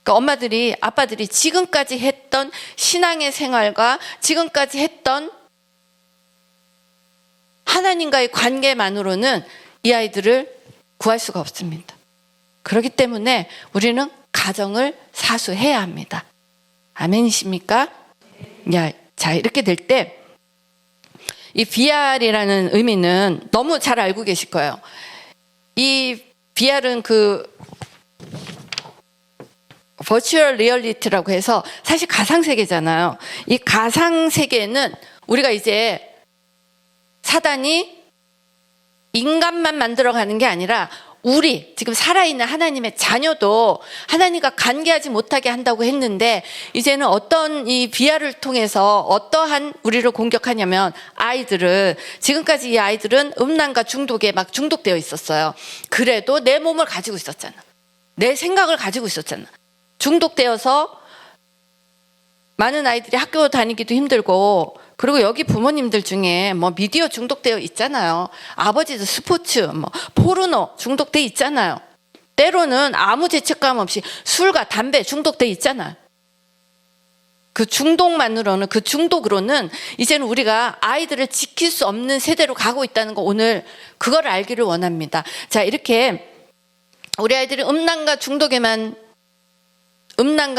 그러니까 엄마들이, 아빠들이 지금까지 했던 신앙의 생활과 지금까지 했던 하나님과의 관계만으로는 이 아이들을 구할 수가 없습니다. 그렇기 때문에 우리는 가정을 사수해야 합니다. 아멘이십니까? 자, 이렇게 될 때 이 VR이라는 의미는 너무 잘 알고 계실 거예요. 이 VR은 버추얼 리얼리티라고 해서 사실 가상세계잖아요. 이 가상세계는 우리가 이제 사단이 인간만 만들어가는 게 아니라 우리 지금 살아있는 하나님의 자녀도 하나님과 관계하지 못하게 한다고 했는데, 이제는 어떤 이 VR을 통해서 어떠한 우리를 공격하냐면, 아이들은 지금까지 이 아이들은 음란과 중독에 막 중독되어 있었어요. 그래도 내 몸을 가지고 있었잖아. 내 생각을 가지고 있었잖아. 중독되어서 많은 아이들이 학교 다니기도 힘들고, 그리고 여기 부모님들 중에 뭐 미디어 중독되어 있잖아요. 아버지도 스포츠, 뭐 포르노 중독되어 있잖아요. 때로는 아무 죄책감 없이 술과 담배 중독돼 있잖아. 그 중독만으로는, 그 중독으로는 이제는 우리가 아이들을 지킬 수 없는 세대로 가고 있다는 거, 오늘 그걸 알기를 원합니다. 자, 이렇게 우리 아이들이 음란과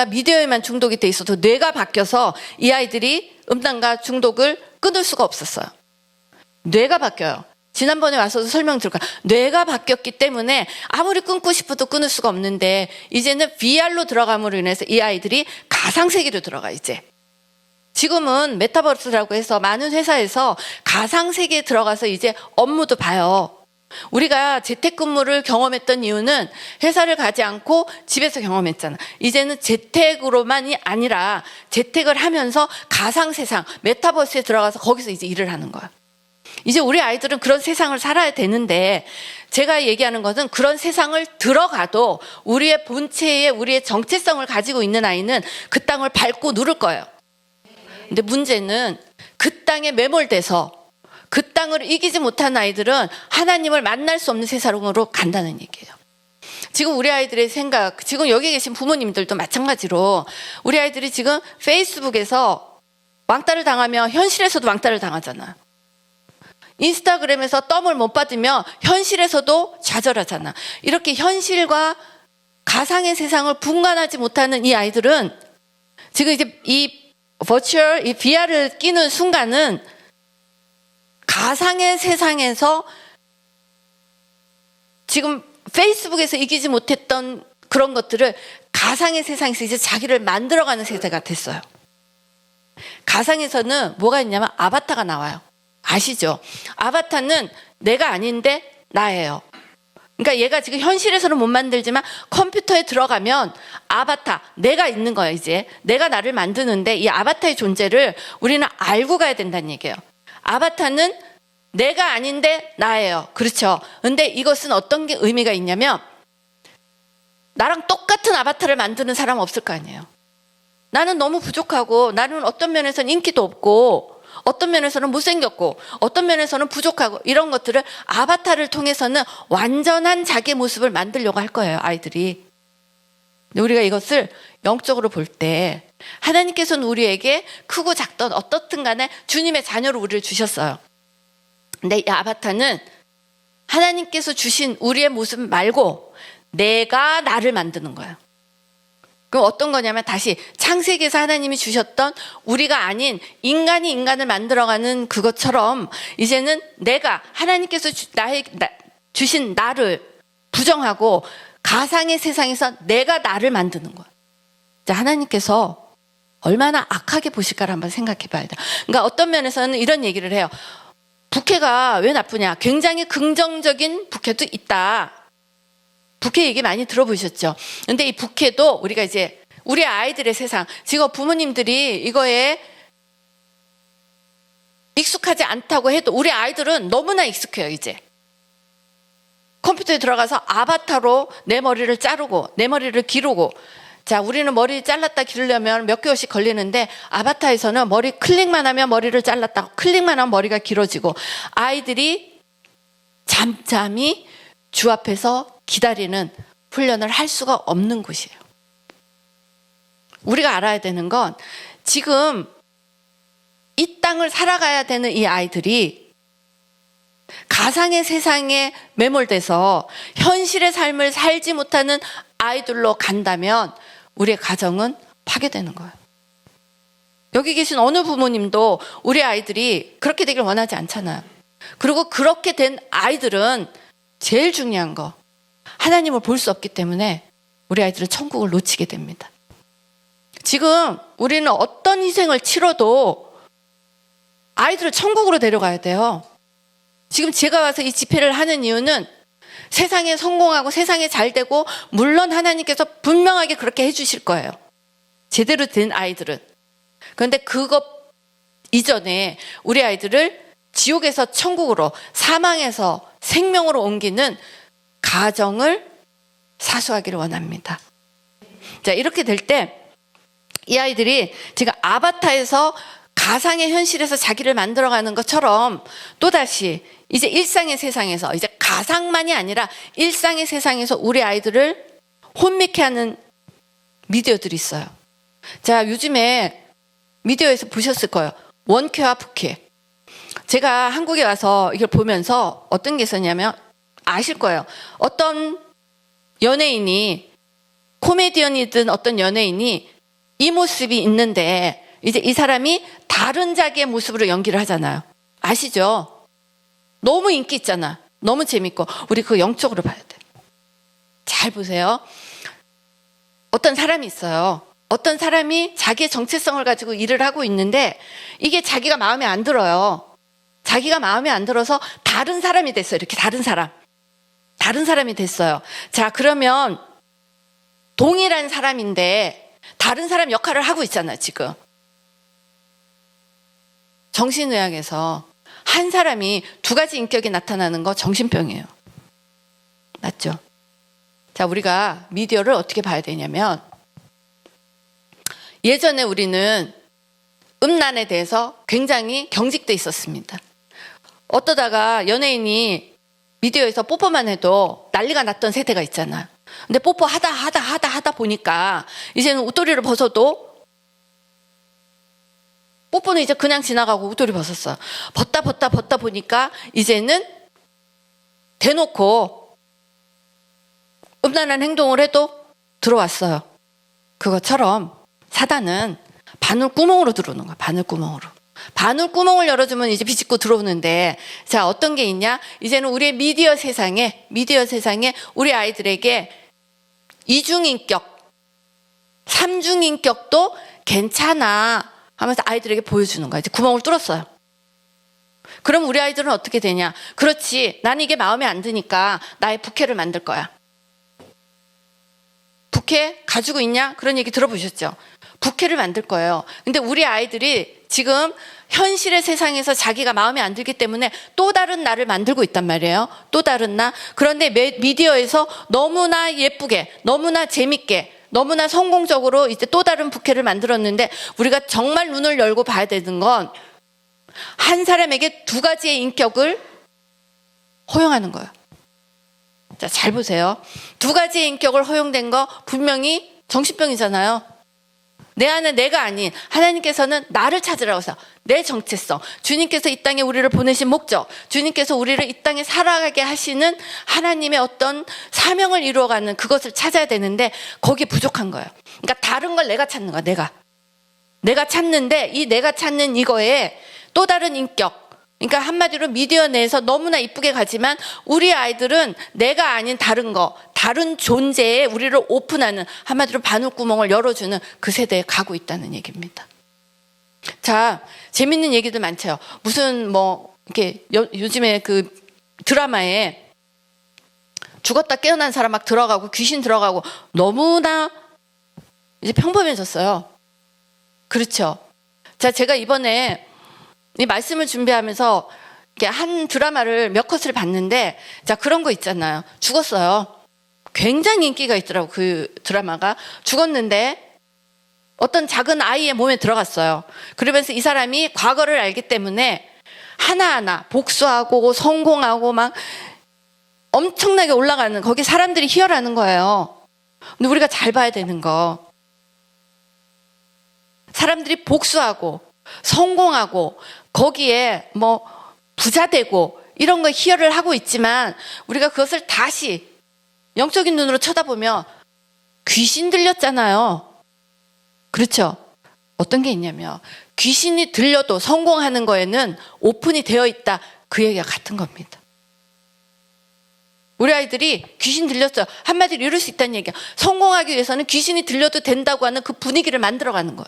미디어에만 중독이 돼 있어도 뇌가 바뀌어서 이 아이들이 음란과 중독을 끊을 수가 없었어요. 뇌가 바뀌어요. 지난번에 와서도 설명드릴까. 뇌가 바뀌었기 때문에 아무리 끊고 싶어도 끊을 수가 없는데, 이제는 VR로 들어감으로 인해서 이 아이들이 가상세계로 들어가. 이제 지금은 메타버스라고 해서 많은 회사에서 가상세계에 들어가서 이제 업무도 봐요. 우리가 재택근무를 경험했던 이유는 회사를 가지 않고 집에서 경험했잖아. 이제는 재택으로만이 아니라 재택을 하면서 가상세상 메타버스에 들어가서 거기서 이제 일을 하는 거야. 이제 우리 아이들은 그런 세상을 살아야 되는데, 제가 얘기하는 것은 그런 세상을 들어가도 우리의 본체에 우리의 정체성을 가지고 있는 아이는 그 땅을 밟고 누를 거예요. 근데 문제는 그 땅에 매몰돼서 그 땅을 이기지 못한 아이들은 하나님을 만날 수 없는 세상으로 간다는 얘기예요. 지금 우리 아이들의 생각, 지금 여기 계신 부모님들도 마찬가지로 우리 아이들이 지금 페이스북에서 왕따를 당하면 현실에서도 왕따를 당하잖아. 인스타그램에서 덤을 못 받으면 현실에서도 좌절하잖아. 이렇게 현실과 가상의 세상을 분간하지 못하는 이 아이들은 지금 이제 이 버추얼, 이 VR을 끼는 순간은 가상의 세상에서 지금 페이스북에서 이기지 못했던 그런 것들을 가상의 세상에서 이제 자기를 만들어가는 세대가 됐어요. 가상에서는 뭐가 있냐면 아바타가 나와요. 아시죠? 아바타는 내가 아닌데 나예요. 그러니까 얘가 지금 현실에서는 못 만들지만 컴퓨터에 들어가면 아바타, 내가 있는 거예요. 이제 내가 나를 만드는데 이 아바타의 존재를 우리는 알고 가야 된다는 얘기예요. 아바타는 내가 아닌데 나예요. 그렇죠? 근데 이것은 어떤 게 의미가 있냐면, 나랑 똑같은 아바타를 만드는 사람 없을 거 아니에요. 나는 너무 부족하고, 나는 어떤 면에서는 인기도 없고, 어떤 면에서는 못생겼고, 어떤 면에서는 부족하고, 이런 것들을 아바타를 통해서는 완전한 자기의 모습을 만들려고 할 거예요, 아이들이. 근데 우리가 이것을 영적으로 볼 때 하나님께서는 우리에게 크고 작던 어떻든 간에 주님의 자녀로 우리를 주셨어요. 근데 이 아바타는 하나님께서 주신 우리의 모습 말고 내가 나를 만드는 거예요. 그럼 어떤 거냐면, 다시 창세기에서 하나님이 주셨던 우리가 아닌 인간이 인간을 만들어가는 그것처럼 이제는 내가 하나님께서 주신 나를 부정하고 가상의 세상에서 내가 나를 만드는 거예요. 하나님께서 얼마나 악하게 보실까를 한번 생각해 봐야 돼요. 그러니까 어떤 면에서는 이런 얘기를 해요. 부캐가 왜 나쁘냐? 굉장히 긍정적인 부캐도 있다. 부캐 얘기 많이 들어보셨죠? 근데 이 부캐도 우리가 이제 우리 아이들의 세상, 지금 부모님들이 이거에 익숙하지 않다고 해도 우리 아이들은 너무나 익숙해요. 이제 컴퓨터에 들어가서 아바타로 내 머리를 자르고 내 머리를 기르고, 자, 우리는 머리 잘랐다 기르려면 몇 개월씩 걸리는데 아바타에서는 머리 클릭만 하면 머리를 잘랐다, 클릭만 하면 머리가 길어지고, 아이들이 잠잠히 주 앞에서 기다리는 훈련을 할 수가 없는 곳이에요. 우리가 알아야 되는 건, 지금 이 땅을 살아가야 되는 이 아이들이 가상의 세상에 매몰돼서 현실의 삶을 살지 못하는 아이들로 간다면 우리의 가정은 파괴되는 거예요. 여기 계신 어느 부모님도 우리 아이들이 그렇게 되길 원하지 않잖아요. 그리고 그렇게 된 아이들은 제일 중요한 거, 하나님을 볼 수 없기 때문에 우리 아이들은 천국을 놓치게 됩니다. 지금 우리는 어떤 희생을 치러도 아이들을 천국으로 데려가야 돼요. 지금 제가 와서 이 집회를 하는 이유는 세상에 성공하고 세상에 잘 되고, 물론 하나님께서 분명하게 그렇게 해주실 거예요, 제대로 된 아이들은. 그런데 그것 이전에 우리 아이들을 지옥에서 천국으로, 사망에서 생명으로 옮기는 가정을 사수하기를 원합니다. 자, 이렇게 될 때 이 아이들이 지금 아바타에서 가상의 현실에서 자기를 만들어가는 것처럼 또다시 이제 일상의 세상에서 이제 가상만이 아니라 일상의 세상에서 우리 아이들을 혼미케 하는 미디어들이 있어요. 자, 요즘에 미디어에서 보셨을 거예요. 원캐와 부캐. 제가 한국에 와서 이걸 보면서 어떤 게 있었냐면 아실 거예요. 어떤 연예인이 코미디언이든 어떤 연예인이 이 모습이 있는데 이제 이 사람이 다른 자기의 모습으로 연기를 하잖아요. 아시죠? 너무 인기 있잖아. 너무 재밌고 우리 그거 영적으로 봐야 돼. 잘 보세요. 어떤 사람이 있어요. 어떤 사람이 자기의 정체성을 가지고 일을 하고 있는데 이게 자기가 마음에 안 들어요. 자기가 마음에 안 들어서 다른 사람이 됐어요. 이렇게 다른 사람이 됐어요. 자, 그러면 동일한 사람인데 다른 사람 역할을 하고 있잖아요, 지금. 정신의학에서 한 사람이 두 가지 인격이 나타나는 거 정신병이에요. 맞죠? 자, 우리가 미디어를 어떻게 봐야 되냐면 예전에 우리는 음란에 대해서 굉장히 경직돼 있었습니다. 어떠다가 연예인이 미디어에서 뽀뽀만 해도 난리가 났던 세대가 있잖아. 근데 뽀뽀 하다 보니까 이제는 웃도리를 벗어도 뽀뽀는 이제 그냥 지나가고 웃도리 벗었어. 벗다 보니까 이제는 대놓고 음란한 행동을 해도 들어왔어요. 그것처럼 사단은 바늘구멍으로 들어오는 거야. 바늘구멍을 열어주면 이제 비집고 들어오는데, 자, 어떤 게 있냐? 이제는 우리의 미디어 세상에 우리 아이들에게 이중인격, 삼중인격도 괜찮아 하면서 아이들에게 보여주는 거야. 이제 구멍을 뚫었어요. 그럼 우리 아이들은 어떻게 되냐? 그렇지, 나는 이게 마음에 안 드니까 나의 부캐를 만들 거야. 부캐 가지고 있냐? 그런 얘기 들어보셨죠? 부캐를 만들 거예요. 근데 우리 아이들이 지금 현실의 세상에서 자기가 마음에 안 들기 때문에 또 다른 나를 만들고 있단 말이에요. 또 다른 나. 그런데 미디어에서 너무나 예쁘게, 너무나 재밌게, 너무나 성공적으로 이제 또 다른 부캐를 만들었는데 우리가 정말 눈을 열고 봐야 되는 건 한 사람에게 두 가지의 인격을 허용하는 거예요. 자, 잘 보세요. 두 가지의 인격을 허용된 거 분명히 정신병이잖아요. 내 안에 내가 아닌 하나님께서는 나를 찾으라고 해서 내 정체성, 주님께서 이 땅에 우리를 보내신 목적, 주님께서 우리를 이 땅에 살아가게 하시는 하나님의 어떤 사명을 이루어가는 그것을 찾아야 되는데 거기에 부족한 거예요. 그러니까 다른 걸 내가 찾는 거야. 내가 찾는데 이 내가 찾는 이거에 또 다른 인격, 그러니까 한마디로 미디어 내에서 너무나 이쁘게 가지만 우리 아이들은 내가 아닌 다른 거, 다른 존재에 우리를 오픈하는, 한마디로 바늘구멍을 열어주는 그 세대에 가고 있다는 얘기입니다. 자, 재밌는 얘기들 많죠. 무슨 이렇게 요즘에 그 드라마에 죽었다 깨어난 사람 막 들어가고 귀신 들어가고 너무나 이제 평범해졌어요. 그렇죠. 자, 제가 이번에 이 말씀을 준비하면서 한 드라마를 몇 컷을 봤는데, 자, 그런 거 있잖아요. 죽었어요. 굉장히 인기가 있더라고. 그 드라마가 죽었는데 어떤 작은 아이의 몸에 들어갔어요. 그러면서 이 사람이 과거를 알기 때문에 하나하나 복수하고 성공하고 막 엄청나게 올라가는, 거기 사람들이 희열하는 거예요. 근데 우리가 잘 봐야 되는 거, 사람들이 복수하고 성공하고 거기에 부자 되고 이런 거 희열을 하고 있지만 우리가 그것을 다시 영적인 눈으로 쳐다보면 귀신 들렸잖아요. 그렇죠? 어떤 게 있냐면 귀신이 들려도 성공하는 거에는 오픈이 되어 있다, 그 얘기가 같은 겁니다. 우리 아이들이 귀신 들렸어요. 한마디로 이룰 수 있다는 얘기야. 성공하기 위해서는 귀신이 들려도 된다고 하는 그 분위기를 만들어가는 거야.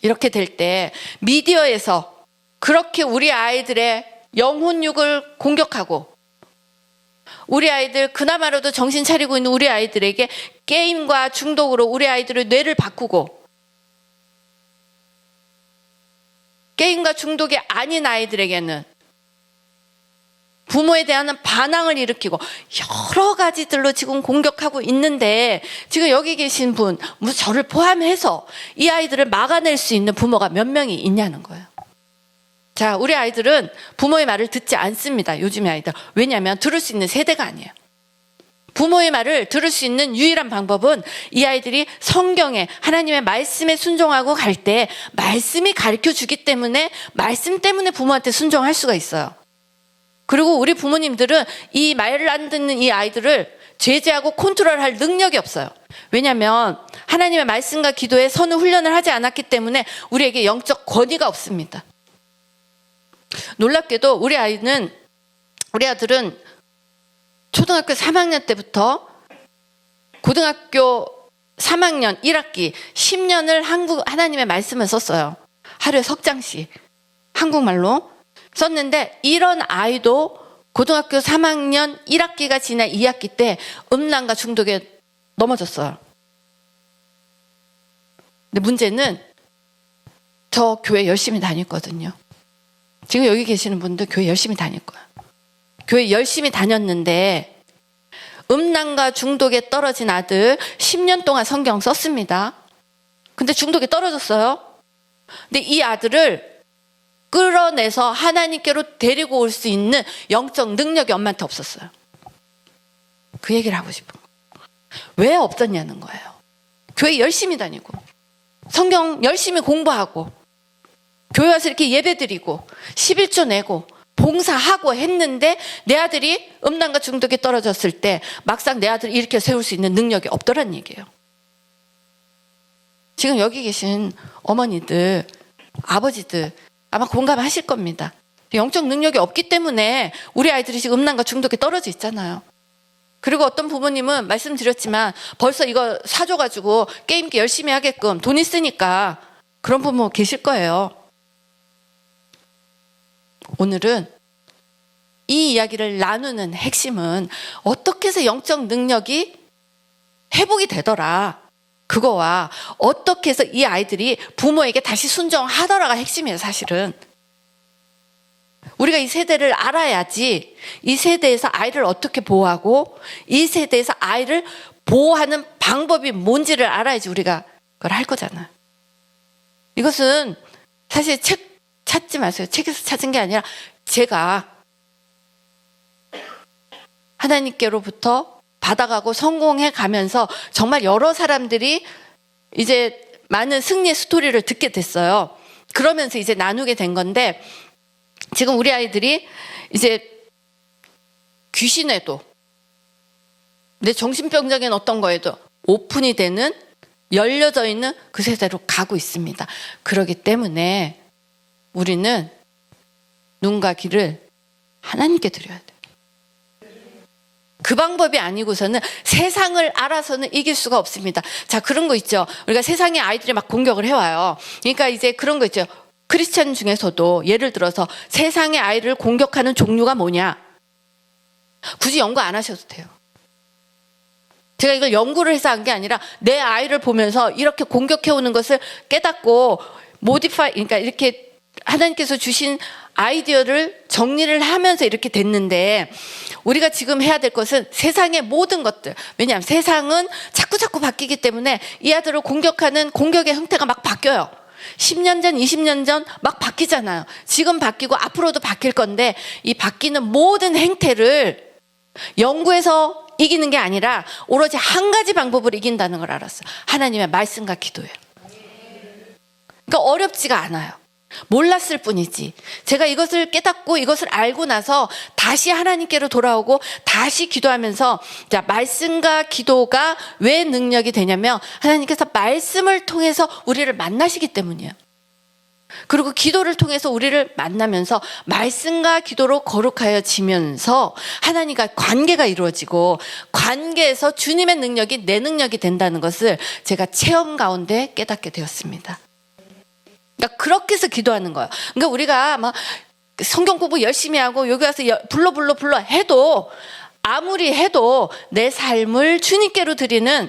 이렇게 될 때 미디어에서 그렇게 우리 아이들의 영혼육을 공격하고 우리 아이들, 그나마라도 정신 차리고 있는 우리 아이들에게 게임과 중독으로 우리 아이들의 뇌를 바꾸고, 게임과 중독이 아닌 아이들에게는 부모에 대한 반항을 일으키고 여러 가지들로 지금 공격하고 있는데, 지금 여기 계신 분, 저를 포함해서 이 아이들을 막아낼 수 있는 부모가 몇 명이 있냐는 거예요. 자, 우리 아이들은 부모의 말을 듣지 않습니다. 요즘의 아이들. 왜냐하면 들을 수 있는 세대가 아니에요. 부모의 말을 들을 수 있는 유일한 방법은 이 아이들이 성경에 하나님의 말씀에 순종하고 갈 때 말씀이 가르쳐 주기 때문에 말씀 때문에 부모한테 순종할 수가 있어요. 그리고 우리 부모님들은 이 말을 안 듣는 이 아이들을 제재하고 컨트롤할 능력이 없어요. 왜냐하면 하나님의 말씀과 기도에 서는 훈련을 하지 않았기 때문에 우리에게 영적 권위가 없습니다. 놀랍게도 우리 아들은 초등학교 3학년 때부터 고등학교 3학년 1학기 10년을 하나님의 말씀을 썼어요. 하루에 석 장씩 한국말로 썼는데, 이런 아이도 고등학교 3학년 1학기가 지나 2학기 때 음란과 중독에 넘어졌어요. 근데 문제는 저 교회 열심히 다녔거든요. 지금 여기 계시는 분들 교회 열심히 다닐 거야. 교회 열심히 다녔는데 음란과 중독에 떨어진 아들 10년 동안 성경 썼습니다. 근데 중독에 떨어졌어요. 근데 이 아들을 끌어내서 하나님께로 데리고 올 수 있는 영적 능력이 엄마한테 없었어요. 그 얘기를 하고 싶은 거예요. 왜 없었냐는 거예요. 교회 열심히 다니고 성경 열심히 공부하고 교회 와서 이렇게 예배드리고 11조 내고 봉사하고 했는데 내 아들이 음란과 중독에 떨어졌을 때 막상 내 아들을 일으켜 세울 수 있는 능력이 없더란 얘기예요. 지금 여기 계신 어머니들, 아버지들 아마 공감하실 겁니다. 영적 능력이 없기 때문에 우리 아이들이 지금 음란과 중독에 떨어져 있잖아요. 그리고 어떤 부모님은 말씀드렸지만 벌써 이거 사줘가지고 게임기 열심히 하게끔 돈 있으니까 그런 부모 계실 거예요. 오늘은 이 이야기를 나누는 핵심은 어떻게 해서 영적 능력이 회복이 되더라, 그거와 어떻게 해서 이 아이들이 부모에게 다시 순종하더라가 핵심이에요. 사실은 우리가 이 세대를 알아야지 이 세대에서 아이를 어떻게 보호하고 이 세대에서 아이를 보호하는 방법이 뭔지를 알아야지 우리가 그걸 할 거잖아요. 이것은 사실 책 찾지 마세요. 책에서 찾은 게 아니라 제가 하나님께로부터 받아가고 성공해 가면서 정말 여러 사람들이 이제 많은 승리의 스토리를 듣게 됐어요. 그러면서 이제 나누게 된 건데, 지금 우리 아이들이 이제 귀신에도 내 정신병적인 어떤 거에도 오픈이 되는, 열려져 있는 그 세대로 가고 있습니다. 그렇기 때문에 우리는 눈과 귀를 하나님께 드려야 돼요. 그 방법이 아니고서는 세상을 알아서는 이길 수가 없습니다. 자, 그런 거 있죠. 우리가 세상에 아이들이 막 공격을 해와요. 그러니까 이제 그런 거 있죠. 크리스찬 중에서도 예를 들어서 세상의 아이를 공격하는 종류가 뭐냐, 굳이 연구 안 하셔도 돼요. 제가 이걸 연구를 해서 한 게 아니라 내 아이를 보면서 이렇게 공격해오는 것을 깨닫고 모디파이, 그러니까 이렇게 하나님께서 주신 아이디어를 정리를 하면서 이렇게 됐는데, 우리가 지금 해야 될 것은 세상의 모든 것들, 왜냐하면 세상은 자꾸 바뀌기 때문에 이 아들을 공격하는 공격의 형태가 막 바뀌어요. 10년 전, 20년 전 막 바뀌잖아요. 지금 바뀌고 앞으로도 바뀔 건데, 이 바뀌는 모든 행태를 연구해서 이기는 게 아니라 오로지 한 가지 방법으로 이긴다는 걸 알았어요. 하나님의 말씀과 기도예요. 그러니까 어렵지가 않아요. 몰랐을 뿐이지. 제가 이것을 깨닫고 이것을 알고 나서 다시 하나님께로 돌아오고 다시 기도하면서, 자, 말씀과 기도가 왜 능력이 되냐면 하나님께서 말씀을 통해서 우리를 만나시기 때문이에요. 그리고 기도를 통해서 우리를 만나면서 말씀과 기도로 거룩하여 지면서 하나님과 관계가 이루어지고, 관계에서 주님의 능력이 내 능력이 된다는 것을 제가 체험 가운데 깨닫게 되었습니다. 그러니까 그렇게 해서 기도하는 거예요. 그러니까 우리가 막 성경 공부 열심히 하고 여기 와서 불러 해도, 아무리 해도 내 삶을 주님께로 드리는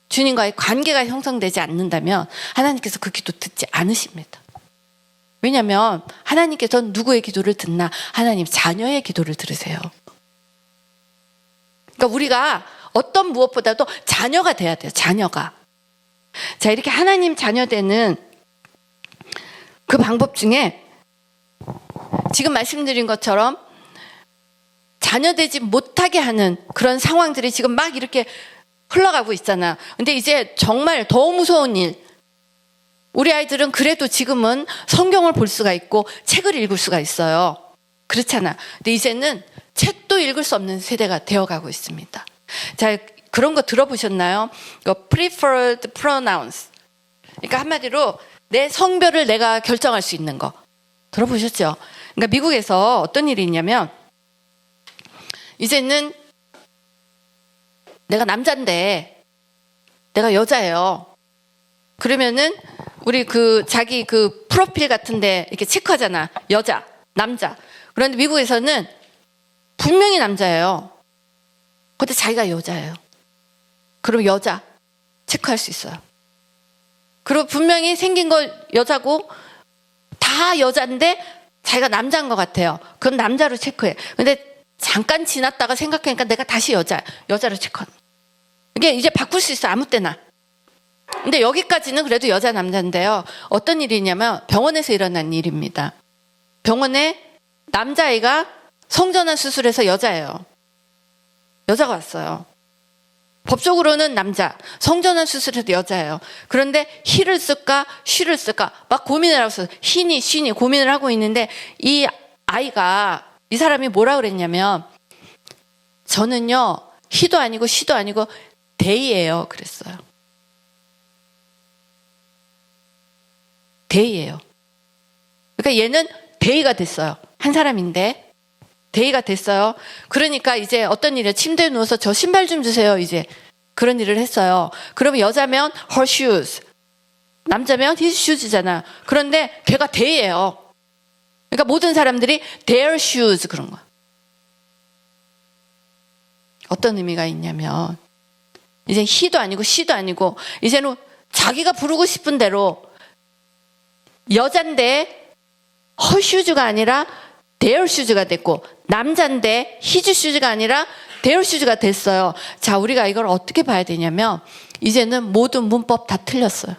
주님과의 관계가 형성되지 않는다면 하나님께서 그 기도 듣지 않으십니다. 왜냐하면 하나님께서 누구의 기도를 듣나? 하나님 자녀의 기도를 들으세요. 그러니까 우리가 어떤 무엇보다도 자녀가 돼야 돼요. 자녀가. 자, 이렇게 하나님 자녀 되는 그 방법 중에 지금 말씀드린 것처럼 자녀되지 못하게 하는 그런 상황들이 지금 막 이렇게 흘러가고 있잖아. 근데 이제 정말 더 무서운 일. 우리 아이들은 그래도 지금은 성경을 볼 수가 있고 책을 읽을 수가 있어요. 그렇잖아. 근데 이제는 책도 읽을 수 없는 세대가 되어가고 있습니다. 자, 그런 거 들어보셨나요? preferred pronouns. 그러니까 한마디로 내 성별을 내가 결정할 수 있는 거. 들어보셨죠? 그러니까 미국에서 어떤 일이 있냐면 이제는 내가 남자인데 내가 여자예요. 그러면은 우리 자기 프로필 같은데 이렇게 체크하잖아. 여자, 남자. 그런데 미국에서는 분명히 남자예요. 근데 자기가 여자예요. 그럼 여자 체크할 수 있어요. 그리고 분명히 생긴 거 여자고 다 여자인데 자기가 남자인 것 같아요. 그럼 남자로 체크해. 근데 잠깐 지났다가 생각하니까 내가 다시 여자로 체크하는. 이게 이제 바꿀 수 있어, 아무 때나. 근데 여기까지는 그래도 여자, 남자인데요. 어떤 일이 있냐면 병원에서 일어난 일입니다. 병원에 남자아이가 성전환 수술해서 여자예요. 여자가 왔어요. 법적으로는 남자, 성전환 수술해도 여자예요. 그런데 he를 쓸까, she를 쓸까 막 고민을 하고 있어요. he니, she니 고민을 하고 있는데 이 아이가, 이 사람이 뭐라 그랬냐면 저는요 he도 아니고 she도 아니고 they예요 그랬어요. they예요. 그러니까 얘는 they가 됐어요. 한 사람인데 they가 됐어요. 그러니까 이제 어떤 일이에요? 침대에 누워서 저 신발 좀 주세요. 이제 그런 일을 했어요. 그러면 여자면 her shoes, 남자면 his shoes잖아. 그런데 걔가 they예요. 그러니까 모든 사람들이 their shoes 그런 거야. 어떤 의미가 있냐면 이제 he도 아니고 she도 아니고 이제는 자기가 부르고 싶은 대로 여잔데 her shoes가 아니라 their shoes가 됐고 남잔데 his shoes가 아니라 their shoes가 됐어요. 자, 우리가 이걸 어떻게 봐야 되냐면 이제는 모든 문법 다 틀렸어요.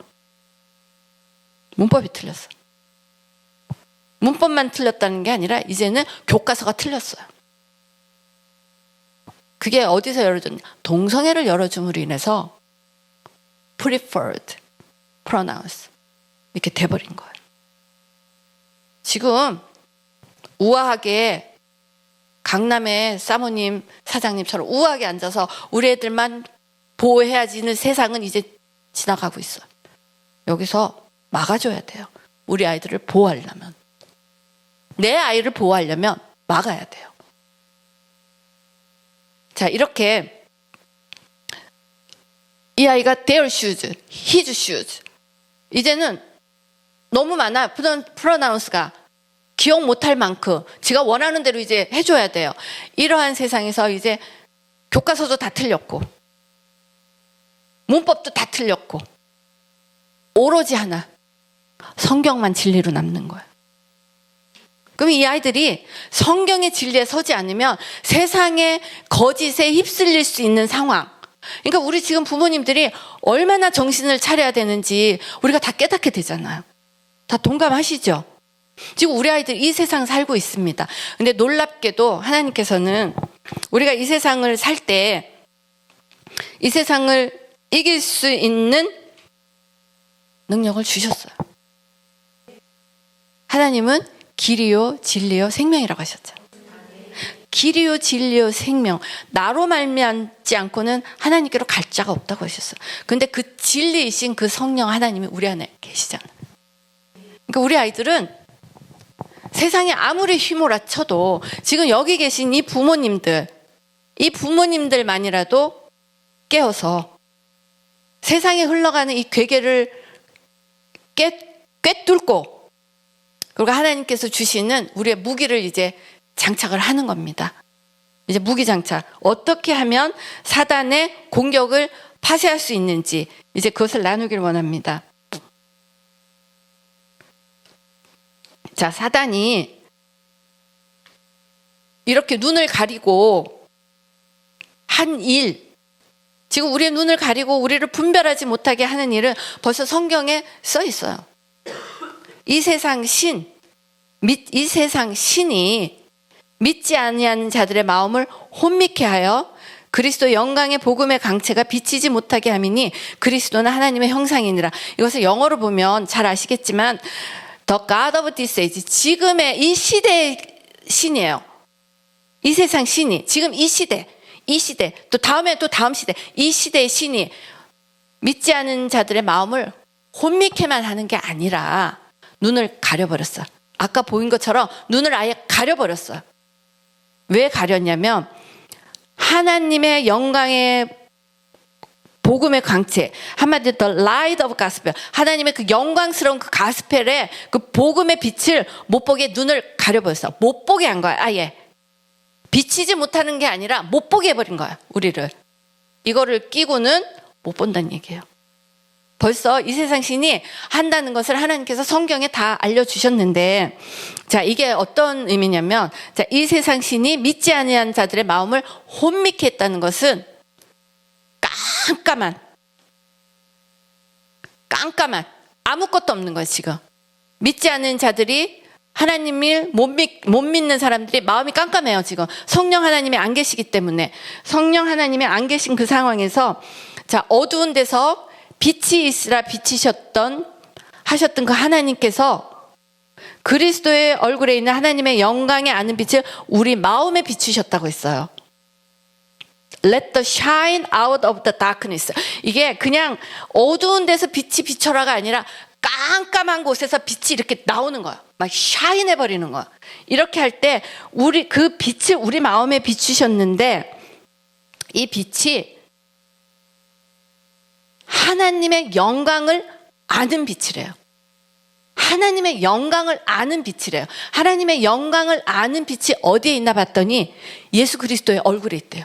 문법이 틀렸어. 문법만 틀렸다는 게 아니라 이제는 교과서가 틀렸어요. 그게 어디서 열어줬냐? 동성애를 열어줌으로 인해서 preferred pronouns 이렇게 돼버린 거예요. 지금 우아하게 강남의 사모님 사장님처럼 우아하게 앉아서 우리 애들만 보호해야지는 세상은 이제 지나가고 있어요. 여기서 막아줘야 돼요. 우리 아이들을 보호하려면. 내 아이를 보호하려면 막아야 돼요. 자, 이렇게 이 아이가 their shoes, his shoes. 이제는 너무 많아. 프로나운스가 기억 못할 만큼 지가 원하는 대로 이제 해줘야 돼요. 이러한 세상에서 이제 교과서도 다 틀렸고 문법도 다 틀렸고 오로지 하나 성경만 진리로 남는 거예요. 그럼 이 아이들이 성경의 진리에 서지 않으면 세상의 거짓에 휩쓸릴 수 있는 상황. 그러니까 우리 지금 부모님들이 얼마나 정신을 차려야 되는지 우리가 다 깨닫게 되잖아요. 다 동감하시죠? 지금 우리 아이들 이 세상 살고 있습니다. 근데 놀랍게도 하나님께서는 우리가 이 세상을 살 때 이 세상을 이길 수 있는 능력을 주셨어요. 하나님은 길이요 진리요 생명이라고 하셨잖아요. 길이요 진리요 생명. 나로 말미암지 않고는 하나님께로 갈 자가 없다고 하셨어요. 근데 그 진리이신 그 성령 하나님이 우리 안에 계시잖아요. 그러니까 우리 아이들은 세상에 아무리 휘몰아쳐도 지금 여기 계신 이 부모님들만이라도 깨어서 세상에 흘러가는 이 괴계를 꿰뚫고 그리고 하나님께서 주시는 우리의 무기를 이제 장착을 하는 겁니다. 이제 무기 장착. 어떻게 하면 사단의 공격을 파쇄할 수 있는지 이제 그것을 나누기를 원합니다. 자, 사단이 이렇게 눈을 가리고 한 일, 지금 우리의 눈을 가리고 우리를 분별하지 못하게 하는 일은 벌써 성경에 써 있어요. 이 세상 신, 이 세상 신이 믿지 아니하는 자들의 마음을 혼미케 하여 그리스도 영광의 복음의 강체가 비치지 못하게 함이니 그리스도는 하나님의 형상이니라. 이것을 영어로 보면 잘 아시겠지만 The God of this age, 지금의 이 시대의 신이에요. 이 세상 신이 지금 이 시대 또 다음에 또 다음 시대, 이 시대의 신이 믿지 않은 자들의 마음을 혼미케만 하는 게 아니라 눈을 가려버렸어. 아까 보인 것처럼 눈을 아예 가려버렸어요. 왜 가렸냐면 하나님의 영광의 복음의 광채, 한마디로 the light of gospel, 하나님의 그 영광스러운 그 가스펠의 그 복음의 빛을 못 보게 눈을 가려버렸어. 못 보게 한 거야. 아예 비치지 못하는 게 아니라 못 보게 해버린 거야. 우리를. 이거를 끼고는 못 본다는 얘기예요. 벌써 이 세상 신이 한다는 것을 하나님께서 성경에 다 알려주셨는데, 자, 이게 어떤 의미냐면, 자, 이 세상 신이 믿지 아니한 자들의 마음을 혼미케 했다는 것은 깜깜한 아무것도 없는 거예요. 지금 믿지 않는 자들이 하나님을 못 믿는 사람들이 마음이 깜깜해요. 지금 성령 하나님이 안 계시기 때문에, 성령 하나님이 안 계신 그 상황에서, 자, 어두운 데서 빛이 있으라 하셨던 그 하나님께서 그리스도의 얼굴에 있는 하나님의 영광에 아는 빛을 우리 마음에 비추셨다고 했어요. Let the shine out of the darkness. 이게 그냥 어두운 데서 빛이 비춰라가 아니라 깜깜한 곳에서 빛이 이렇게 나오는 거야. 막 샤인 해버리는 거야. 이렇게 할 때 그 빛을 우리 마음에 비추셨는데, 이 빛이 하나님의 영광을 아는 빛이래요. 하나님의 영광을 아는 빛이래요. 하나님의 영광을 아는 빛이 어디에 있나 봤더니 예수 그리스도의 얼굴에 있대요.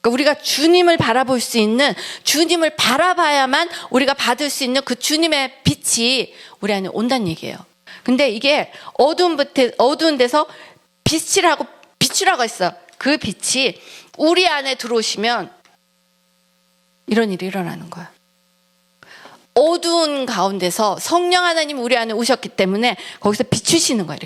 그러니까 우리가 주님을 바라볼 수 있는, 주님을 바라봐야만 우리가 받을 수 있는 그 주님의 빛이 우리 안에 온다는 얘기예요. 근데 이게 어두운 데서 비추라고 했어. 그 빛이 우리 안에 들어오시면 이런 일이 일어나는 거야. 어두운 가운데서 성령 하나님 우리 안에 오셨기 때문에 거기서 비추시는 거야.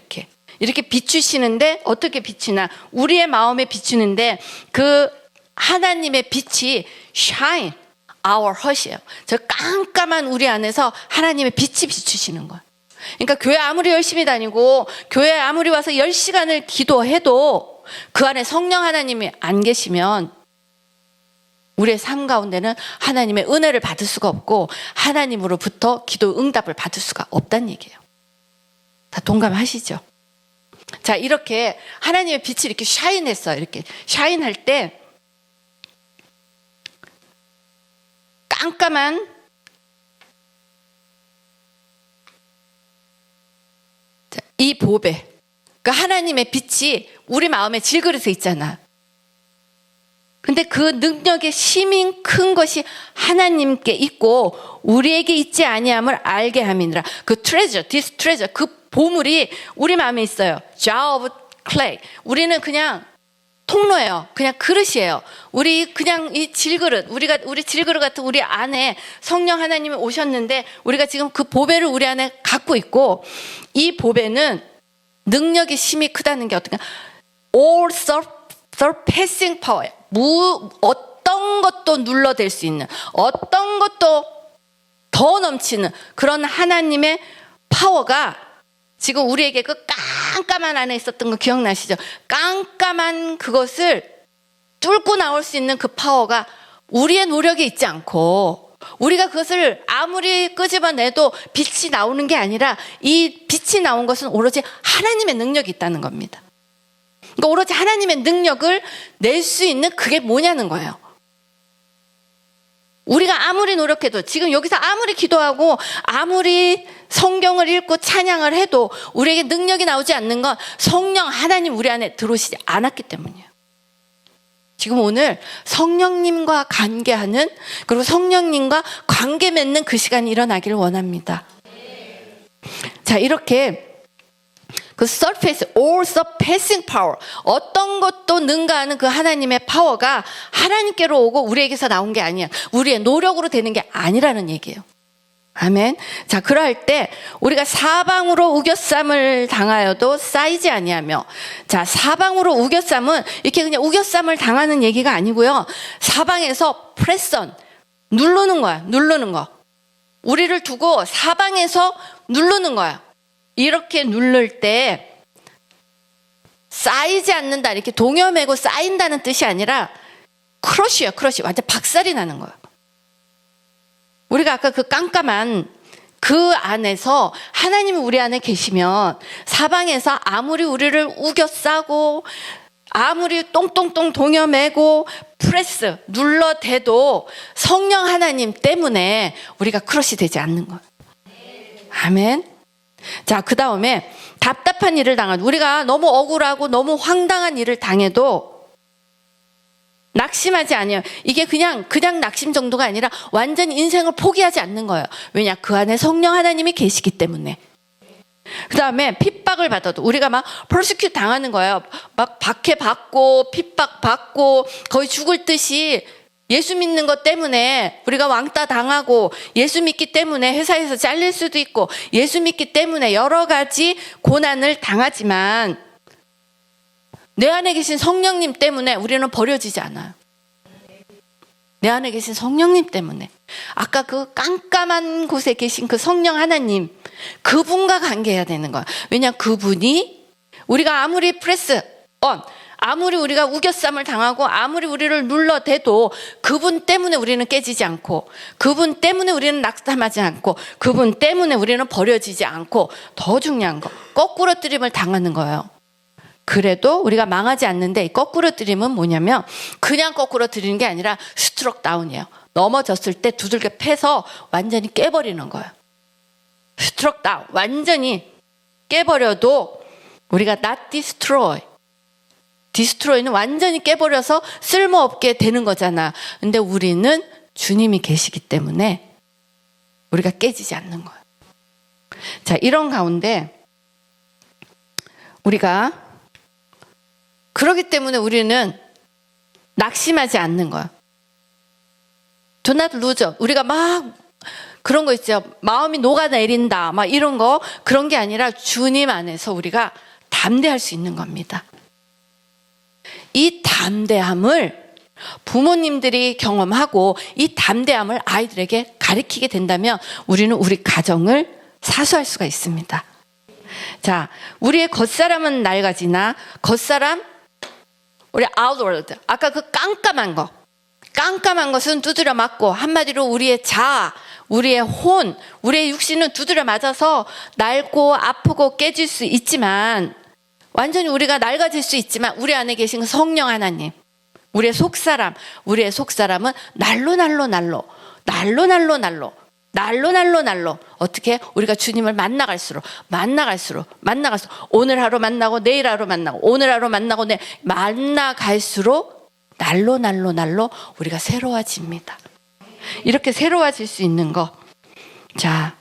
이렇게 비추시는데, 어떻게 비추나, 우리의 마음에 비추는데 그 하나님의 빛이 shine our heart이에요. 저 깜깜한 우리 안에서 하나님의 빛이 비추시는 거예요. 그러니까 교회 아무리 열심히 다니고 교회 아무리 와서 10시간을 기도해도 그 안에 성령 하나님이 안 계시면 우리의 삶 가운데는 하나님의 은혜를 받을 수가 없고 하나님으로부터 기도 응답을 받을 수가 없다는 얘기예요. 다 동감하시죠? 자, 이렇게 하나님의 빛이 이렇게 샤인했어요. 이렇게 샤인할 때 깜깜한 이 보배, 그러니까 하나님의 빛이 우리 마음에 질그릇에 있잖아. 근데 그 능력의 힘이 큰 것이 하나님께 있고 우리에게 있지 아니함을 알게 함이니라. 그 treasure, this treasure, 그 보물이 우리 마음에 있어요. jar of clay. 우리는 그냥 통로예요. 그냥 그릇이에요. 우리 그냥 이 질그릇, 우리 질그릇 같은 우리 안에 성령 하나님이 오셨는데 우리가 지금 그 보배를 우리 안에 갖고 있고, 이 보배는 능력의 힘이 크다는 게 어떤가? all surpassing power. 어떤 것도 눌러댈 수 있는, 어떤 것도 더 넘치는 그런 하나님의 파워가 지금 우리에게 그 깜깜한 안에 있었던 거 기억나시죠? 깜깜한 그것을 뚫고 나올 수 있는 그 파워가 우리의 노력에 있지 않고, 우리가 그것을 아무리 끄집어내도 빛이 나오는 게 아니라, 이 빛이 나온 것은 오로지 하나님의 능력이 있다는 겁니다. 그러니까 오로지 하나님의 능력을 낼 수 있는 그게 뭐냐는 거예요. 우리가 아무리 노력해도, 지금 여기서 아무리 기도하고 아무리 성경을 읽고 찬양을 해도 우리에게 능력이 나오지 않는 건 성령 하나님 우리 안에 들어오시지 않았기 때문이에요. 지금 오늘 성령님과 관계하는, 그리고 성령님과 관계 맺는 그 시간이 일어나기를 원합니다. 자, 이렇게 그 surface, all surpassing power, 어떤 것도 능가하는 그 하나님의 파워가 하나님께로 오고 우리에게서 나온 게 아니야. 우리의 노력으로 되는 게 아니라는 얘기예요. 아멘. 자, 그러할 때 우리가 사방으로 우겨쌈을 당하여도 쌓이지 아니하며, 자, 사방으로 우겨쌈은 이렇게 그냥 우겨쌈을 당하는 얘기가 아니고요. 사방에서 프레선, 누르는 거야. 누르는 거. 우리를 두고 사방에서 누르는 거야. 이렇게 누를 때 쌓이지 않는다, 이렇게 동여매고 쌓인다는 뜻이 아니라 크러쉬야, 크러쉬. 완전 박살이 나는 거야. 우리가 아까 그 깜깜한 그 안에서 하나님이 우리 안에 계시면 사방에서 아무리 우리를 우겨 싸고 아무리 똥똥똥 동여매고 프레스 눌러대도 성령 하나님 때문에 우리가 크러쉬 되지 않는 거예요. 아멘. 자, 그 다음에 답답한 일을 당한, 우리가 너무 억울하고 너무 황당한 일을 당해도 낙심하지 않아요. 이게 그냥 낙심 정도가 아니라 완전히 인생을 포기하지 않는 거예요. 왜냐? 그 안에 성령 하나님이 계시기 때문에. 그 다음에 핍박을 받아도 우리가 막 퍼시큐트 당하는 거예요. 막 박해받고 핍박받고 거의 죽을 듯이 예수 믿는 것 때문에 우리가 왕따 당하고, 예수 믿기 때문에 회사에서 잘릴 수도 있고, 예수 믿기 때문에 여러 가지 고난을 당하지만 내 안에 계신 성령님 때문에 우리는 버려지지 않아요. 내 안에 계신 성령님 때문에. 아까 그 깜깜한 곳에 계신 그 성령 하나님, 그분과 관계해야 되는 거야. 왜냐, 그분이 우리가 아무리 아무리 우리가 우겨쌈을 당하고 아무리 우리를 눌러대도 그분 때문에 우리는 깨지지 않고, 그분 때문에 우리는 낙담하지 않고, 그분 때문에 우리는 버려지지 않고, 더 중요한 거, 거꾸로뜨림을 당하는 거예요. 그래도 우리가 망하지 않는데, 이 거꾸로뜨림은 뭐냐면 그냥 거꾸로뜨리는 게 아니라 스트록 다운이에요. 넘어졌을 때 두들겨 패서 완전히 깨버리는 거예요. 스트록 다운, 완전히 깨버려도 우리가 not destroy, 디스트로이는 완전히 깨버려서 쓸모없게 되는 거잖아. 근데 우리는 주님이 계시기 때문에 우리가 깨지지 않는 거예요. 자, 이런 가운데 우리가 그렇기 때문에 우리는 낙심하지 않는 거야. Do not lose up. 우리가 막 그런 거 있죠. 마음이 녹아내린다, 막 이런 거, 그런 게 아니라 주님 안에서 우리가 담대할 수 있는 겁니다. 이 담대함을 부모님들이 경험하고 이 담대함을 아이들에게 가르치게 된다면 우리는 우리 가정을 사수할 수가 있습니다. 자, 우리의 겉사람은 낡아지나 겉사람, 우리 outward, 아까 그 깜깜한 것은 두드려 맞고, 한마디로 우리의 자아, 우리의 혼, 우리의 육신은 두드려 맞아서 낡고 아프고 깨질 수 있지만, 완전히 우리가 낡아질 수 있지만 우리 안에 계신 성령 하나님, 우리의 속사람은 날로 어떻게 우리가 주님을 만나갈수록 오늘 하루 만나고 내일 하루 만나고 오늘 하루 만나고 만나갈수록 날로 우리가 새로워집니다. 이렇게 새로워질 수 있는 거. 자,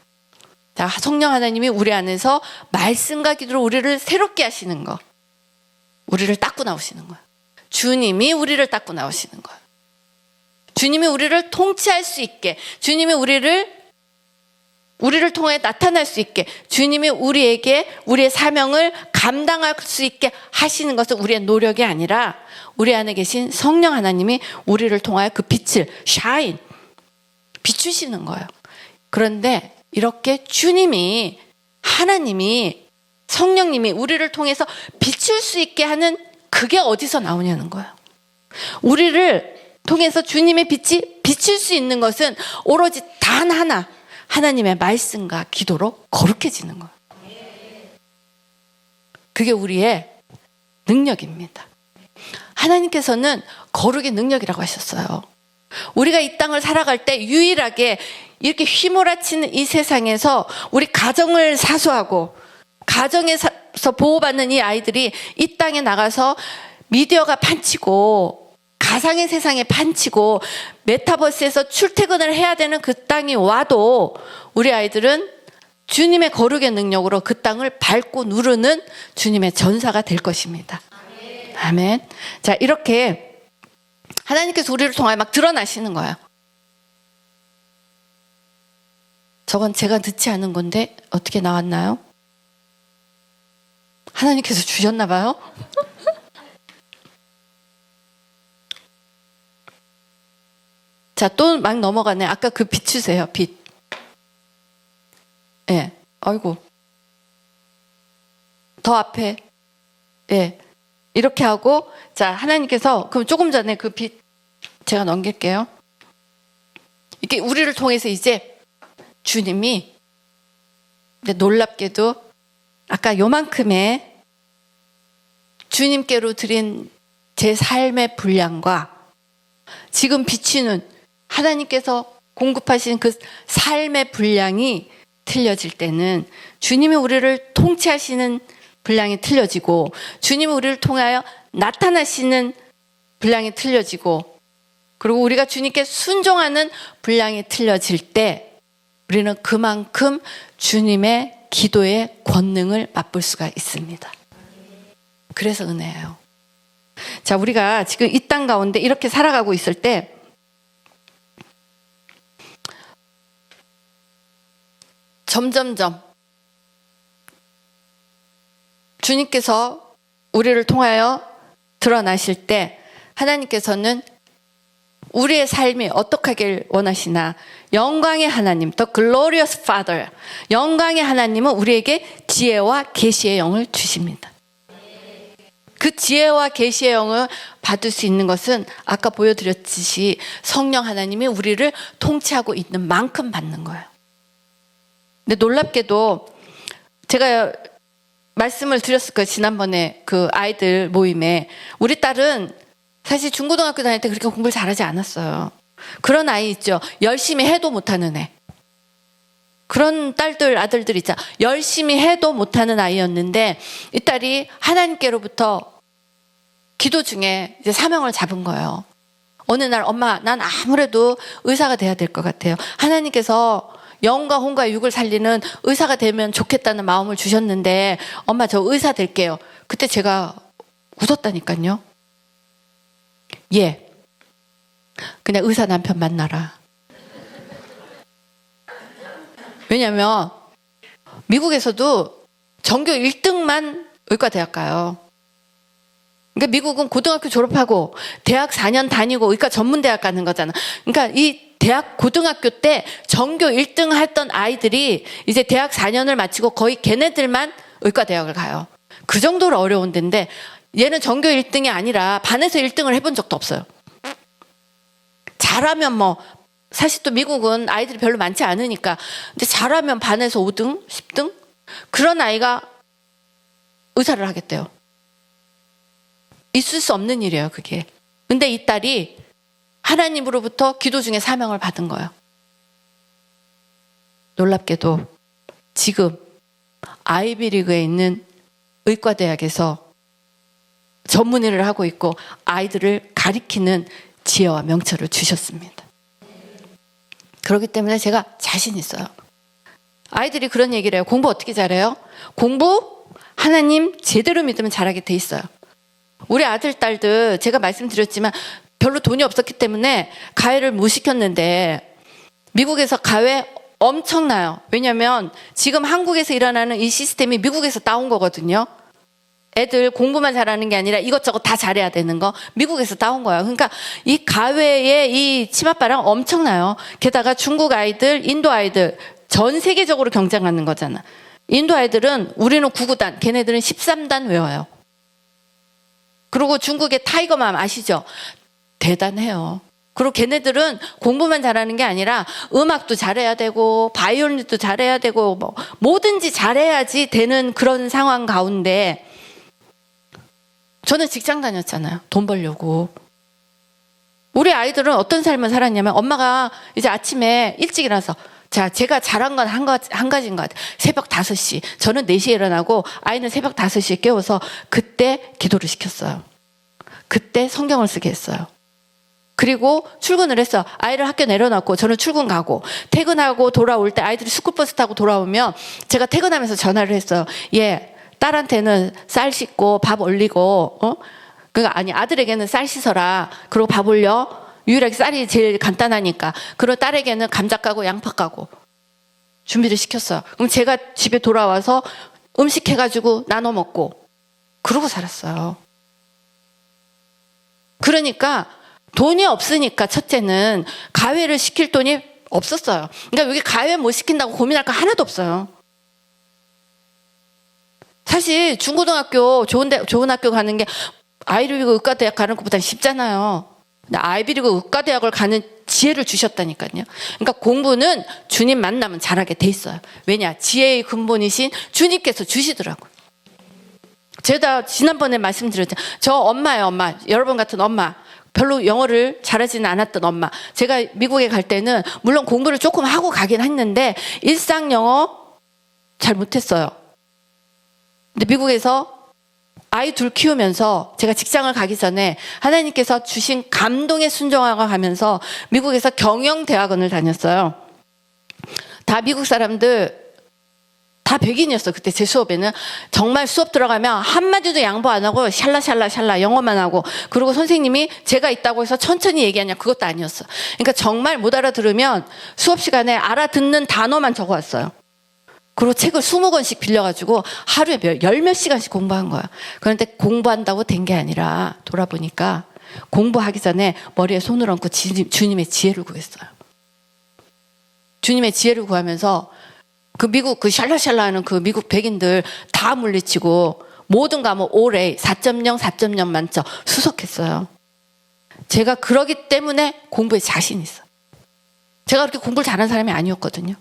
성령 하나님이 우리 안에서 말씀과 기도로 우리를 새롭게 하시는 거, 우리를 닦고 나오시는 거야. 주님이 우리를 닦고 나오시는 거야. 주님이 우리를 통치할 수 있게, 주님이 우리를 통해 나타날 수 있게, 주님이 우리에게 우리의 사명을 감당할 수 있게 하시는 것은 우리의 노력이 아니라 우리 안에 계신 성령 하나님이 우리를 통하여 그 빛을 비추시는 거예요. 그런데 이렇게 주님이, 하나님이, 성령님이 우리를 통해서 비출 수 있게 하는 그게 어디서 나오냐는 거예요. 우리를 통해서 주님의 빛이 비칠 수 있는 것은 오로지 단 하나, 하나님의 말씀과 기도로 거룩해지는 거예요. 그게 우리의 능력입니다. 하나님께서는 거룩의 능력이라고 하셨어요. 우리가 이 땅을 살아갈 때 유일하게 이렇게 휘몰아치는 이 세상에서 우리 가정을 사수하고 가정에서 보호받는 이 아이들이 이 땅에 나가서 미디어가 판치고 가상의 세상에 판치고 메타버스에서 출퇴근을 해야 되는 그 땅이 와도 우리 아이들은 주님의 거룩의 능력으로 그 땅을 밟고 누르는 주님의 전사가 될 것입니다. 아멘. 자, 이렇게 하나님께서 우리를 통하여 막 드러나시는 거예요. 저건 제가 넣지 않은 건데 어떻게 나왔나요? 하나님께서 주셨나 봐요. 자, 또 막 넘어가네. 아까 그 비추세요. 빛. 예. 아이고. 더 앞에. 예. 이렇게 하고, 자, 하나님께서, 그럼 조금 전에 그 빛, 제가 넘길게요. 이게 우리를 통해서 이제 주님이, 근데 놀랍게도, 아까 요만큼의 주님께로 드린 제 삶의 분량과 지금 비추는 하나님께서 공급하신 그 삶의 분량이 틀려질 때는 주님이 우리를 통치하시는 분량이 틀려지고 주님이 우리를 통하여 나타나시는 분량이 틀려지고 그리고 우리가 주님께 순종하는 분량이 틀려질 때 우리는 그만큼 주님의 기도의 권능을 맛볼 수가 있습니다. 그래서 은혜예요. 자, 우리가 지금 이 땅 가운데 이렇게 살아가고 있을 때 점점점 주님께서 우리를 통하여 드러나실 때 하나님께서는 우리의 삶이 어떻게 하길 원하시나 영광의 하나님, The Glorious Father, 영광의 하나님은 우리에게 지혜와 계시의 영을 주십니다. 그 지혜와 계시의 영을 받을 수 있는 것은 아까 보여드렸듯이 성령 하나님이 우리를 통치하고 있는 만큼 받는 거예요. 근데 놀랍게도 제가 말씀을 드렸을 거예요. 지난번에 그 아이들 모임에 우리 딸은 사실 중고등학교 다닐 때 그렇게 공부를 잘하지 않았어요. 그런 아이 있죠. 열심히 해도 못하는 애. 그런 딸들 아들들 있죠. 열심히 해도 못하는 아이였는데 이 딸이 하나님께로부터 기도 중에 이제 사명을 잡은 거예요. 어느 날 엄마 난 아무래도 의사가 돼야 될 것 같아요. 하나님께서 영과 혼과 육을 살리는 의사가 되면 좋겠다는 마음을 주셨는데 엄마 저 의사 될게요. 그때 제가 웃었다니까요. 예. 그냥 의사 남편 만나라. 왜냐면 미국에서도 전교 1등만 의과대학 가요. 그러니까 미국은 고등학교 졸업하고 대학 4년 다니고 의과 전문대학 가는 거잖아. 그러니까 이 대학 고등학교 때 전교 1등 했던 아이들이 이제 대학 4년을 마치고 거의 걔네들만 의과대학을 가요. 그 정도로 어려운 데인데 얘는 전교 1등이 아니라 반에서 1등을 해본 적도 없어요. 잘하면 뭐 사실 또 미국은 아이들이 별로 많지 않으니까 근데 잘하면 반에서 5등, 10등 그런 아이가 의사를 하겠대요. 있을 수 없는 일이에요, 그게. 근데 이 딸이 하나님으로부터 기도 중에 사명을 받은 거예요. 놀랍게도 지금 아이비리그에 있는 의과대학에서 전문의를 하고 있고 아이들을 가리키는 지혜와 명철을 주셨습니다. 그렇기 때문에 제가 자신 있어요. 아이들이 그런 얘기를 해요. 공부 어떻게 잘해요? 공부 하나님 제대로 믿으면 잘하게 돼 있어요. 우리 아들, 딸들 제가 말씀드렸지만 별로 돈이 없었기 때문에 가회를 못 시켰는데 미국에서 가회 엄청나요. 왜냐하면 지금 한국에서 일어나는 이 시스템이 미국에서 따온 거거든요. 애들 공부만 잘하는 게 아니라 이것저것 다 잘해야 되는 거 미국에서 따온 거예요. 그러니까 이 가회의 이 치맛바람 엄청나요. 게다가 중국 아이들, 인도 아이들 전 세계적으로 경쟁하는 거잖아. 인도 아이들은 우리는 9구단, 걔네들은 13단 외워요. 그리고 중국의 타이거맘 아시죠? 대단해요. 그리고 걔네들은 공부만 잘하는 게 아니라 음악도 잘해야 되고 바이올린도 잘해야 되고 뭐 뭐든지 잘해야지 되는 그런 상황 가운데 저는 직장 다녔잖아요. 돈 벌려고. 우리 아이들은 어떤 삶을 살았냐면 엄마가 이제 아침에 일찍 일어나서 자, 제가 잘한 건 한 가지인 것 같아요. 새벽 5시. 저는 4시에 일어나고 아이는 새벽 5시에 깨워서 그때 기도를 시켰어요. 그때 성경을 쓰게 했어요. 그리고 출근을 했어. 아이를 학교 내려놓고 저는 출근 가고 퇴근하고 돌아올 때 아이들이 스쿨버스 타고 돌아오면 제가 퇴근하면서 전화를 했어요. 예, 딸한테는 쌀 씻고 밥 올리고 그러니까 아니 아들에게는 쌀 씻어라. 그리고 밥 올려. 유일하게 쌀이 제일 간단하니까. 그리고 딸에게는 감자 까고 양파 까고. 준비를 시켰어요. 그럼 제가 집에 돌아와서 음식 해가지고 나눠 먹고 그러고 살았어요. 그러니까 돈이 없으니까 첫째는 가회를 시킬 돈이 없었어요. 그러니까 여기 가회 못 시킨다고 고민할 거 하나도 없어요. 사실 중고등학교 좋은 학교 가는 게 아이비리그 의과대학 가는 것보다 쉽잖아요. 근데 아이비리그 의과대학을 가는 지혜를 주셨다니까요. 그러니까 공부는 주님 만나면 잘하게 돼 있어요. 왜냐? 지혜의 근본이신 주님께서 주시더라고요. 제가 지난번에 말씀드렸잖아요. 저 엄마예요, 엄마. 여러분 같은 엄마. 별로 영어를 잘하지는 않았던 엄마. 제가 미국에 갈 때는 물론 공부를 조금 하고 가긴 했는데 일상 영어 잘 못했어요. 근데 미국에서 아이 둘 키우면서 제가 직장을 가기 전에 하나님께서 주신 감동에 순종하고 가면서 미국에서 경영대학원을 다녔어요. 다 미국 사람들 다 백인이었어. 그때 제 수업에는 정말 수업 들어가면 한마디도 양보 안 하고 샬라샬라 영어만 하고, 그리고 선생님이 제가 있다고 해서 천천히 얘기하냐, 그것도 아니었어. 그러니까 정말 못 알아들으면 수업 시간에 알아듣는 단어만 적어왔어요. 그리고 책을 20권씩 빌려가지고 하루에 열 몇 시간씩 공부한 거야. 그런데 공부한다고 된 게 아니라 돌아보니까 공부하기 전에 머리에 손을 얹고 주님의 지혜를 구했어요. 주님의 지혜를 구하면서 그 미국 그 샬라샬라 하는 그 미국 백인들 다 물리치고 모든 과목 올해 4.0, 4.0 만점 수석했어요. 제가 그러기 때문에 공부에 자신 있어요. 제가 그렇게 공부를 잘하는 사람이 아니었거든요.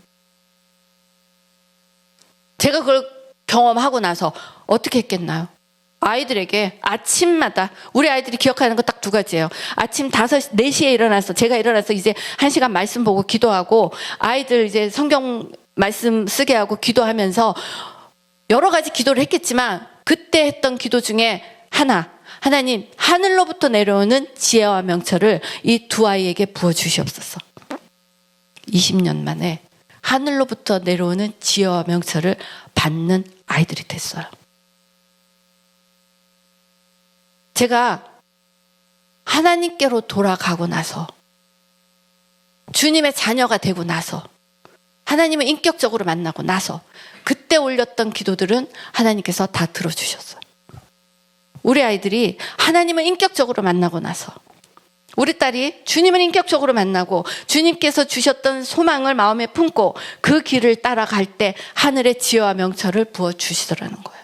제가 그걸 경험하고 나서 어떻게 했겠나요? 아이들에게 아침마다, 우리 아이들이 기억하는 거 딱 두 가지예요. 아침 4시에 일어나서, 제가 일어나서 이제 1시간 말씀 보고 기도하고, 아이들 이제 성경 말씀 쓰게 하고 기도하면서 여러 가지 기도를 했겠지만, 그때 했던 기도 중에 하나님, 하늘로부터 내려오는 지혜와 명철을 이 두 아이에게 부어주시옵소서. 20년 만에 하늘로부터 내려오는 지혜와 명철을 받는 아이들이 됐어요. 제가 하나님께로 돌아가고 나서, 주님의 자녀가 되고 나서, 하나님을 인격적으로 만나고 나서 그때 올렸던 기도들은 하나님께서 다 들어주셨어요. 우리 아이들이 하나님을 인격적으로 만나고 나서, 우리 딸이 주님을 인격적으로 만나고 주님께서 주셨던 소망을 마음에 품고 그 길을 따라갈 때 하늘의 지혜와 명철을 부어주시더라는 거예요.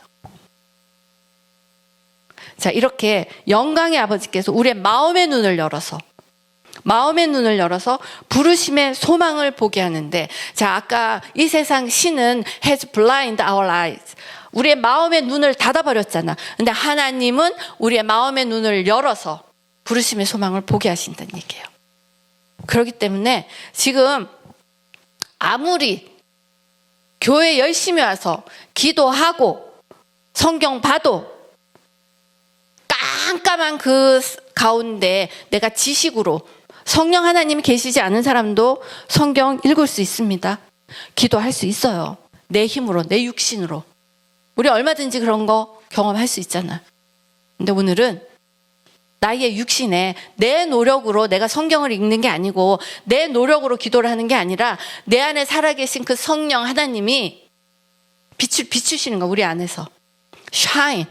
자, 이렇게 영광의 아버지께서 우리의 마음의 눈을 열어서 부르심의 소망을 보게 하는데, 자, 아까 이 세상 신은 has blinded our eyes. 우리의 마음의 눈을 닫아버렸잖아. 근데 하나님은 우리의 마음의 눈을 열어서 부르심의 소망을 보게 하신다는 얘기예요. 그렇기 때문에 지금 아무리 교회 열심히 와서 기도하고 성경 봐도 깜깜한 그 가운데 내가 지식으로, 성령 하나님이 계시지 않은 사람도 성경 읽을 수 있습니다. 기도할 수 있어요. 내 힘으로, 내 육신으로. 우리 얼마든지 그런 거 경험할 수 있잖아. 근데 오늘은 나의 육신에 내 노력으로 내가 성경을 읽는 게 아니고, 내 노력으로 기도를 하는 게 아니라 내 안에 살아계신 그 성령 하나님이 빛을 비추시는 거야. 우리 안에서 shine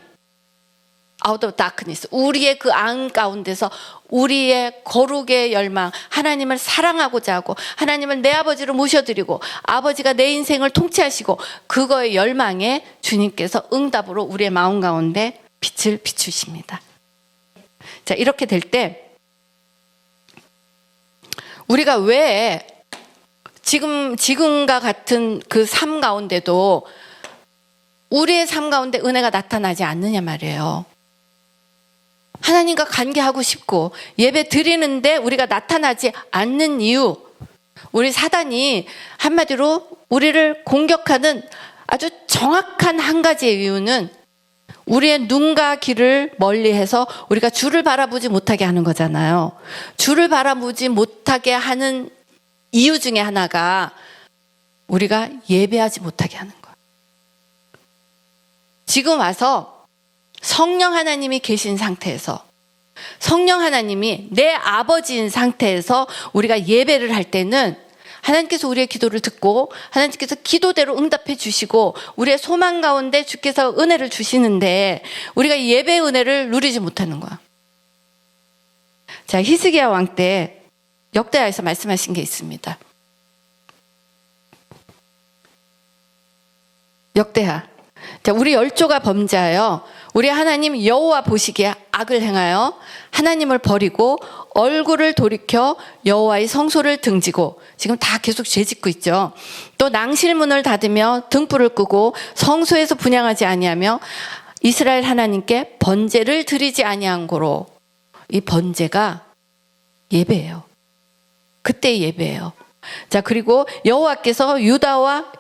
out of darkness. 우리의 그 안 가운데서 우리의 거룩의 열망, 하나님을 사랑하고자 하고 하나님을 내 아버지로 모셔드리고 아버지가 내 인생을 통치하시고, 그거의 열망에 주님께서 응답으로 우리의 마음 가운데 빛을 비추십니다. 자, 이렇게 될 때 우리가 왜 지금과 같은 그 삶 가운데도 우리의 삶 가운데 은혜가 나타나지 않느냐 말이에요. 하나님과 관계하고 싶고 예배 드리는데 우리가 나타나지 않는 이유, 우리 사단이 한마디로 우리를 공격하는 아주 정확한 한 가지의 이유는 우리의 눈과 귀를 멀리해서 우리가 주를 바라보지 못하게 하는 거잖아요. 주를 바라보지 못하게 하는 이유 중에 하나가 우리가 예배하지 못하게 하는 거예요. 지금 와서 성령 하나님이 계신 상태에서, 성령 하나님이 내 아버지인 상태에서 우리가 예배를 할 때는 하나님께서 우리의 기도를 듣고 하나님께서 기도대로 응답해 주시고 우리의 소망 가운데 주께서 은혜를 주시는데 우리가 이 예배의 은혜를 누리지 못하는 거야. 자, 히스기야 왕 때 역대하에서 말씀하신 게 있습니다. 역대하. 자, 우리 열조가 범죄하여 우리 하나님 여호와 보시기에 악을 행하여 하나님을 버리고 얼굴을 돌이켜 여호와의 성소를 등지고, 지금 다 계속 죄짓고 있죠. 또 낭실문을 닫으며 등불을 끄고 성소에서 분향하지 아니하며 이스라엘 하나님께 번제를 드리지 아니한 고로. 이 번제가 예배예요. 그때의 예배예요. 자, 그리고 여호와께서 유다와,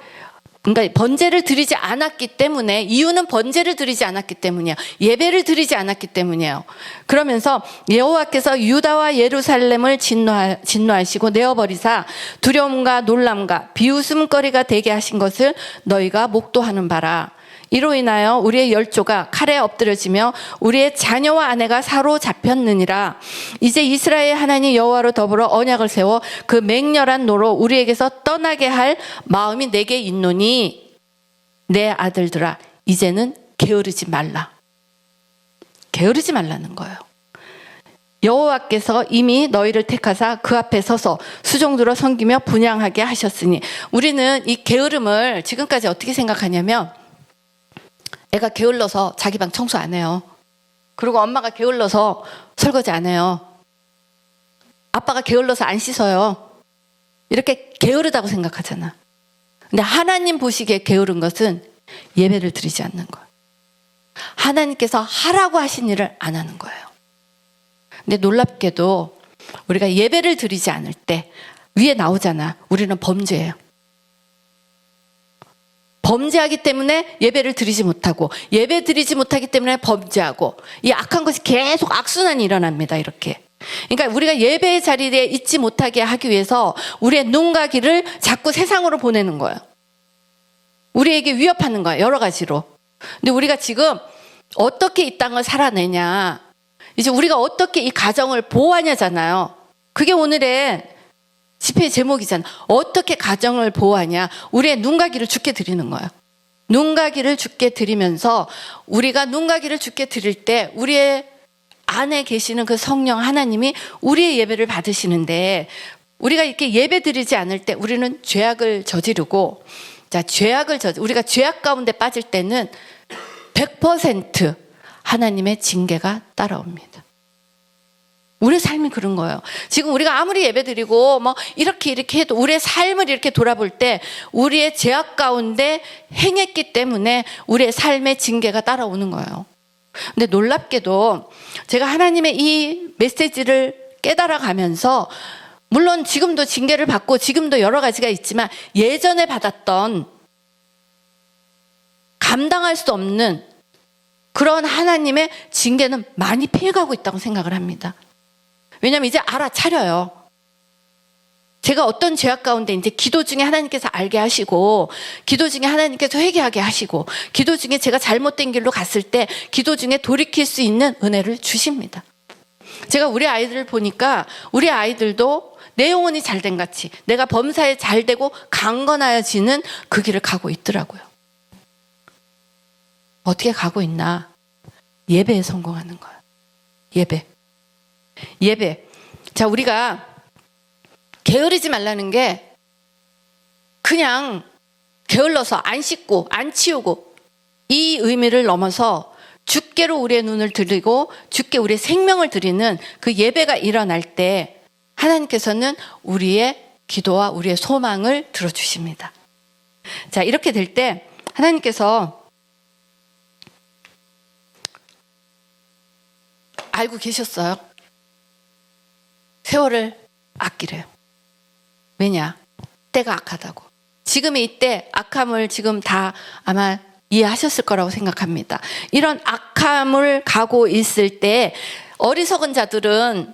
그러니까 번제를 드리지 않았기 때문에, 이유는 번제를 드리지 않았기 때문이에요. 예배를 드리지 않았기 때문이에요. 그러면서 여호와께서 유다와 예루살렘을 진노하시고 내어버리사 두려움과 놀람과 비웃음거리가 되게 하신 것을 너희가 목도하는 바라. 이로 인하여 우리의 열조가 칼에 엎드려지며 우리의 자녀와 아내가 사로잡혔느니라. 이제 이스라엘 하나님 여호와로 더불어 언약을 세워 그 맹렬한 노로 우리에게서 떠나게 할 마음이 내게 있노니 내 아들들아 이제는 게으르지 말라. 게으르지 말라는 거예요. 여호와께서 이미 너희를 택하사 그 앞에 서서 수종들어 섬기며 분향하게 하셨으니. 우리는 이 게으름을 지금까지 어떻게 생각하냐면, 애가 게을러서 자기 방 청소 안 해요. 그리고 엄마가 게을러서 설거지 안 해요. 아빠가 게을러서 안 씻어요. 이렇게 게으르다고 생각하잖아. 근데 하나님 보시기에 게으른 것은 예배를 드리지 않는 거예요. 하나님께서 하라고 하신 일을 안 하는 거예요. 근데 놀랍게도 우리가 예배를 드리지 않을 때 위에 나오잖아. 우리는 범죄예요. 범죄하기 때문에 예배를 드리지 못하고, 예배 드리지 못하기 때문에 범죄하고, 이 악한 것이 계속 악순환이 일어납니다. 이렇게. 그러니까 우리가 예배의 자리에 있지 못하게 하기 위해서 우리의 눈과 귀를 자꾸 세상으로 보내는 거예요. 우리에게 위협하는 거예요. 여러 가지로. 근데 우리가 지금 어떻게 이 땅을 살아내냐, 이제 우리가 어떻게 이 가정을 보호하냐잖아요. 그게 오늘의 집회의 제목이잖아. 어떻게 가정을 보호하냐. 우리의 눈과 귀를 주께 드리는 거예요. 눈과 귀를 주께 드리면서, 우리가 눈과 귀를 주께 드릴 때 우리의 안에 계시는 그 성령 하나님이 우리의 예배를 받으시는데, 우리가 이렇게 예배 드리지 않을 때 우리는 죄악을 저지르고, 자, 우리가 죄악 가운데 빠질 때는 100% 하나님의 징계가 따라옵니다. 우리의 삶이 그런 거예요. 지금 우리가 아무리 예배드리고 뭐 이렇게 해도 우리의 삶을 이렇게 돌아볼 때 우리의 죄악 가운데 행했기 때문에 우리의 삶의 징계가 따라오는 거예요. 근데 놀랍게도 제가 하나님의 이 메시지를 깨달아 가면서, 물론 지금도 징계를 받고 지금도 여러 가지가 있지만 예전에 받았던 감당할 수 없는 그런 하나님의 징계는 많이 피해가고 있다고 생각을 합니다. 왜냐하면 이제 알아차려요. 제가 어떤 죄악 가운데 이제 기도 중에 하나님께서 알게 하시고, 기도 중에 하나님께서 회개하게 하시고, 기도 중에 제가 잘못된 길로 갔을 때 기도 중에 돌이킬 수 있는 은혜를 주십니다. 제가 우리 아이들을 보니까 우리 아이들도 내 영혼이 잘된 같이 내가 범사에 잘되고 강건하여지는 그 길을 가고 있더라고요. 어떻게 가고 있나? 예배에 성공하는 거예요. 예배. 자, 우리가 게으르지 말라는 게 그냥 게을러서 안 씻고 안 치우고, 이 의미를 넘어서 주께로 우리의 눈을 들이고 주께 우리의 생명을 드리는 그 예배가 일어날 때 하나님께서는 우리의 기도와 우리의 소망을 들어주십니다. 자, 이렇게 될 때 하나님께서 알고 계셨어요. 세월을 아끼래요. 왜냐? 때가 악하다고. 지금의 이때 악함을 지금 다 아마 이해하셨을 거라고 생각합니다. 이런 악함을 가고 있을 때 어리석은 자들은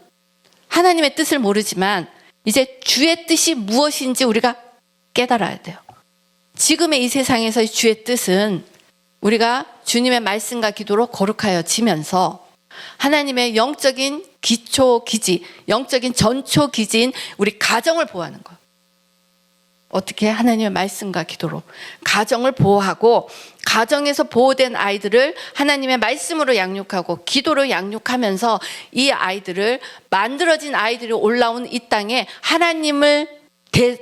하나님의 뜻을 모르지만 이제 주의 뜻이 무엇인지 우리가 깨달아야 돼요. 지금의 이 세상에서의 주의 뜻은 우리가 주님의 말씀과 기도로 거룩하여지면서 하나님의 영적인 기초 기지, 영적인 전초 기지인 우리 가정을 보호하는 거예요. 어떻게 하나님의 말씀과 기도로 가정을 보호하고 가정에서 보호된 아이들을 하나님의 말씀으로 양육하고 기도로 양육하면서 이 아이들을 만들어진 아이들이 올라온 이 땅에 하나님을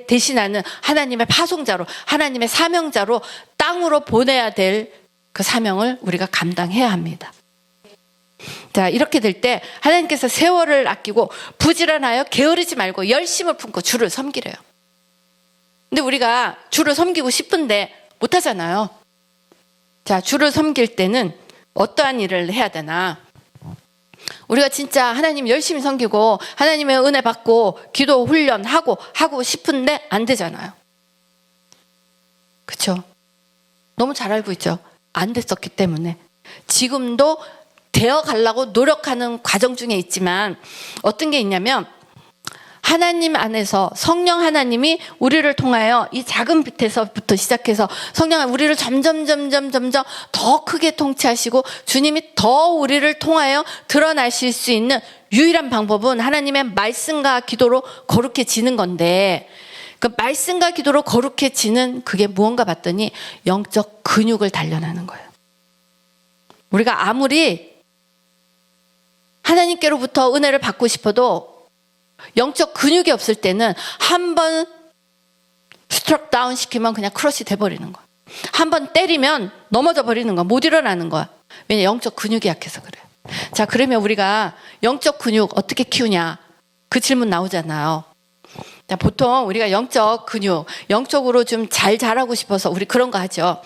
대신하는 하나님의 파송자로 하나님의 사명자로 땅으로 보내야 될 그 사명을 우리가 감당해야 합니다. 자, 이렇게 될 때 하나님께서 세월을 아끼고 부지런하여 게으르지 말고 열심을 품고 주를 섬기래요. 근데 우리가 주를 섬기고 싶은데 못하잖아요. 자, 주를 섬길 때는 어떠한 일을 해야 되나? 우리가 진짜 하나님 열심히 섬기고 하나님의 은혜 받고 기도 훈련하고 하고 싶은데 안 되잖아요. 그렇죠? 너무 잘 알고 있죠. 안 됐었기 때문에 지금도 되어 가려고 노력하는 과정 중에 있지만 어떤 게 있냐면 하나님 안에서 성령 하나님이 우리를 통하여 이 작은 빛에서부터 시작해서 성령 우리를 점점 더 크게 통치하시고 주님이 더 우리를 통하여 드러나실 수 있는 유일한 방법은 하나님의 말씀과 기도로 거룩해지는 건데 그 말씀과 기도로 거룩해지는 그게 무언가 봤더니 영적 근육을 단련하는 거예요. 우리가 아무리 하나님께로부터 은혜를 받고 싶어도 영적 근육이 없을 때는 한번 스트럭 다운 시키면 그냥 크러시 돼버리는 거야. 한번 때리면 넘어져 버리는 거야. 못 일어나는 거야. 왜냐 영적 근육이 약해서 그래요. 자, 그러면 우리가 영적 근육 어떻게 키우냐 그 질문 나오잖아요. 자, 보통 우리가 영적 근육 영적으로 좀 잘 자라고 싶어서 우리 그런 거 하죠.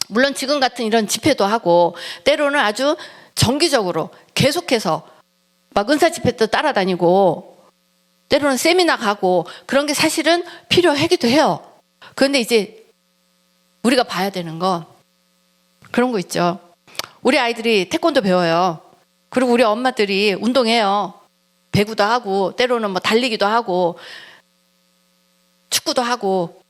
물론 지금 같은 이런 집회도 하고 때로는 아주 정기적으로 계속해서 막 은사 집회도 따라다니고 때로는 세미나 가고 그런 게 사실은 필요하기도 해요. 그런데 이제 우리가 봐야 되는 건 그런 거 있죠. 우리 아이들이 태권도 배워요. 그리고 우리 엄마들이 운동해요. 배구도 하고 때로는 뭐 달리기도 하고 축구도 하고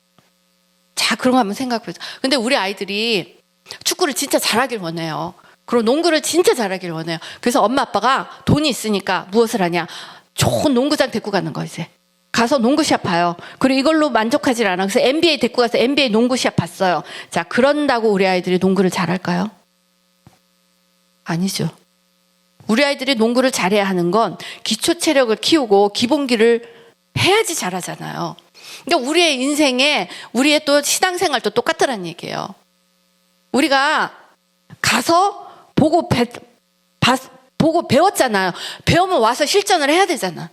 자 그런 거 한번 생각해 보세요. 근데 우리 아이들이 축구를 진짜 잘하길 원해요. 그리고 농구를 진짜 잘하길 원해요. 그래서 엄마 아빠가 돈이 있으니까 무엇을 하냐 좋은 농구장 데리고 가는 거 이제 가서 농구 시합 봐요. 그리고 이걸로 만족하지 않아. 그래서 NBA 데리고 가서 NBA 농구 시합 봤어요. 자, 그런다고 우리 아이들이 농구를 잘할까요? 아니죠. 우리 아이들이 농구를 잘해야 하는 건 기초 체력을 키우고 기본기를 해야지 잘하잖아요. 그러니까 우리의 인생에 우리의 또 신앙생활도 똑같다는 얘기예요. 우리가 가서 보고 배웠잖아요. 배우면 와서 실전을 해야 되잖아.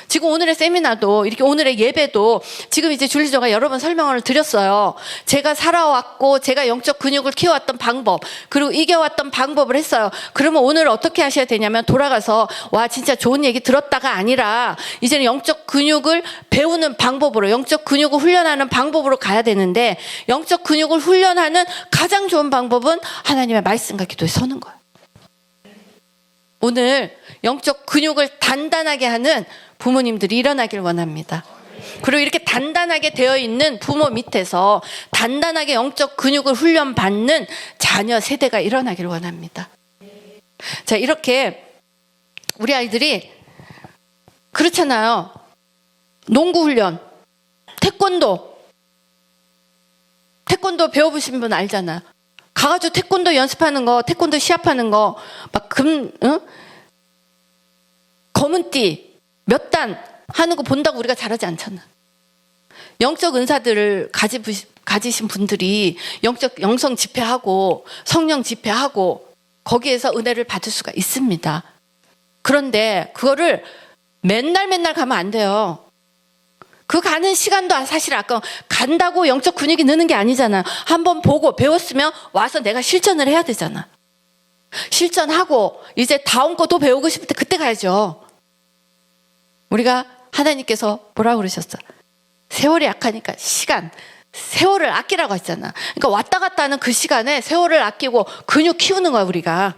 지금 오늘의 세미나도 이렇게 오늘의 예배도 지금 이제 줄리조가 여러 번 설명을 드렸어요. 제가 살아왔고 제가 영적 근육을 키워왔던 방법 그리고 이겨왔던 방법을 했어요. 그러면 오늘 어떻게 하셔야 되냐면 돌아가서 와 진짜 좋은 얘기 들었다가 아니라 이제는 영적 근육을 배우는 방법으로 영적 근육을 훈련하는 방법으로 가야 되는데 영적 근육을 훈련하는 가장 좋은 방법은 하나님의 말씀과 기도에 서는 거예요. 오늘 영적 근육을 단단하게 하는 부모님들이 일어나길 원합니다. 그리고 이렇게 단단하게 되어 있는 부모 밑에서 단단하게 영적 근육을 훈련받는 자녀 세대가 일어나길 원합니다. 자, 이렇게 우리 아이들이 그렇잖아요. 농구 훈련, 태권도 배워보신 분 알잖아요. 가가지고 태권도 연습하는 거, 태권도 시합하는 거, 막 검은 띠 몇 단 하는 거 본다고 우리가 잘하지 않잖아. 영적 은사들을 가지신 분들이 영성 집회하고 성령 집회하고 거기에서 은혜를 받을 수가 있습니다. 그런데 그거를 맨날 가면 안 돼요. 그 가는 시간도 사실 아까 간다고 영적 근육이 느는 게 아니잖아요. 한번 보고 배웠으면 와서 내가 실전을 해야 되잖아. 실전하고 이제 다음 거 또 배우고 싶을 때 그때 가야죠. 우리가 하나님께서 뭐라고 그러셨어? 세월이 약하니까 세월을 아끼라고 했잖아. 그러니까 왔다 갔다 하는 그 시간에 세월을 아끼고 근육 키우는 거야 우리가.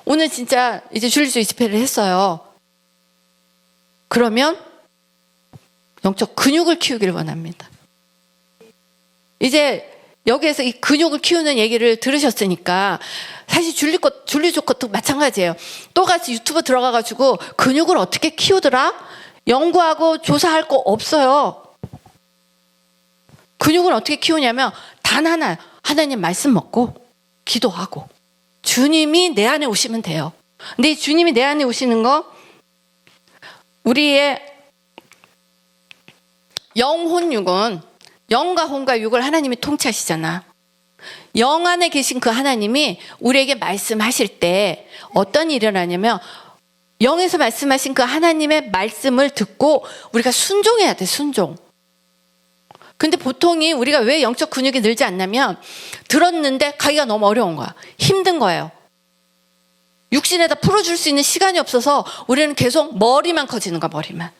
오늘 진짜 이제 줄리조 집회를 했어요. 그러면 영적 근육을 키우기를 원합니다. 이제 여기에서 이 근육을 키우는 얘기를 들으셨으니까 사실 줄리조 것도 마찬가지예요. 또 같이 유튜브 들어가가지고 근육을 어떻게 키우더라? 연구하고 조사할 거 없어요. 근육은 어떻게 키우냐면 단 하나, 하나님 말씀 먹고 기도하고 주님이 내 안에 오시면 돼요. 근데 이 주님이 내 안에 오시는 거, 우리의 영혼육은, 영과 혼과 육을 하나님이 통치하시잖아. 영 안에 계신 그 하나님이 우리에게 말씀하실 때 어떤 일이 일어나냐면, 영에서 말씀하신 그 하나님의 말씀을 듣고 우리가 순종해야 돼, 순종. 근데 보통이 우리가 왜 영적 근육이 늘지 않냐면, 들었는데 가기가 너무 어려운 거야. 힘든 거예요. 육신에다 풀어줄 수 있는 시간이 없어서 우리는 계속 머리만 커지는 거야, 머리만.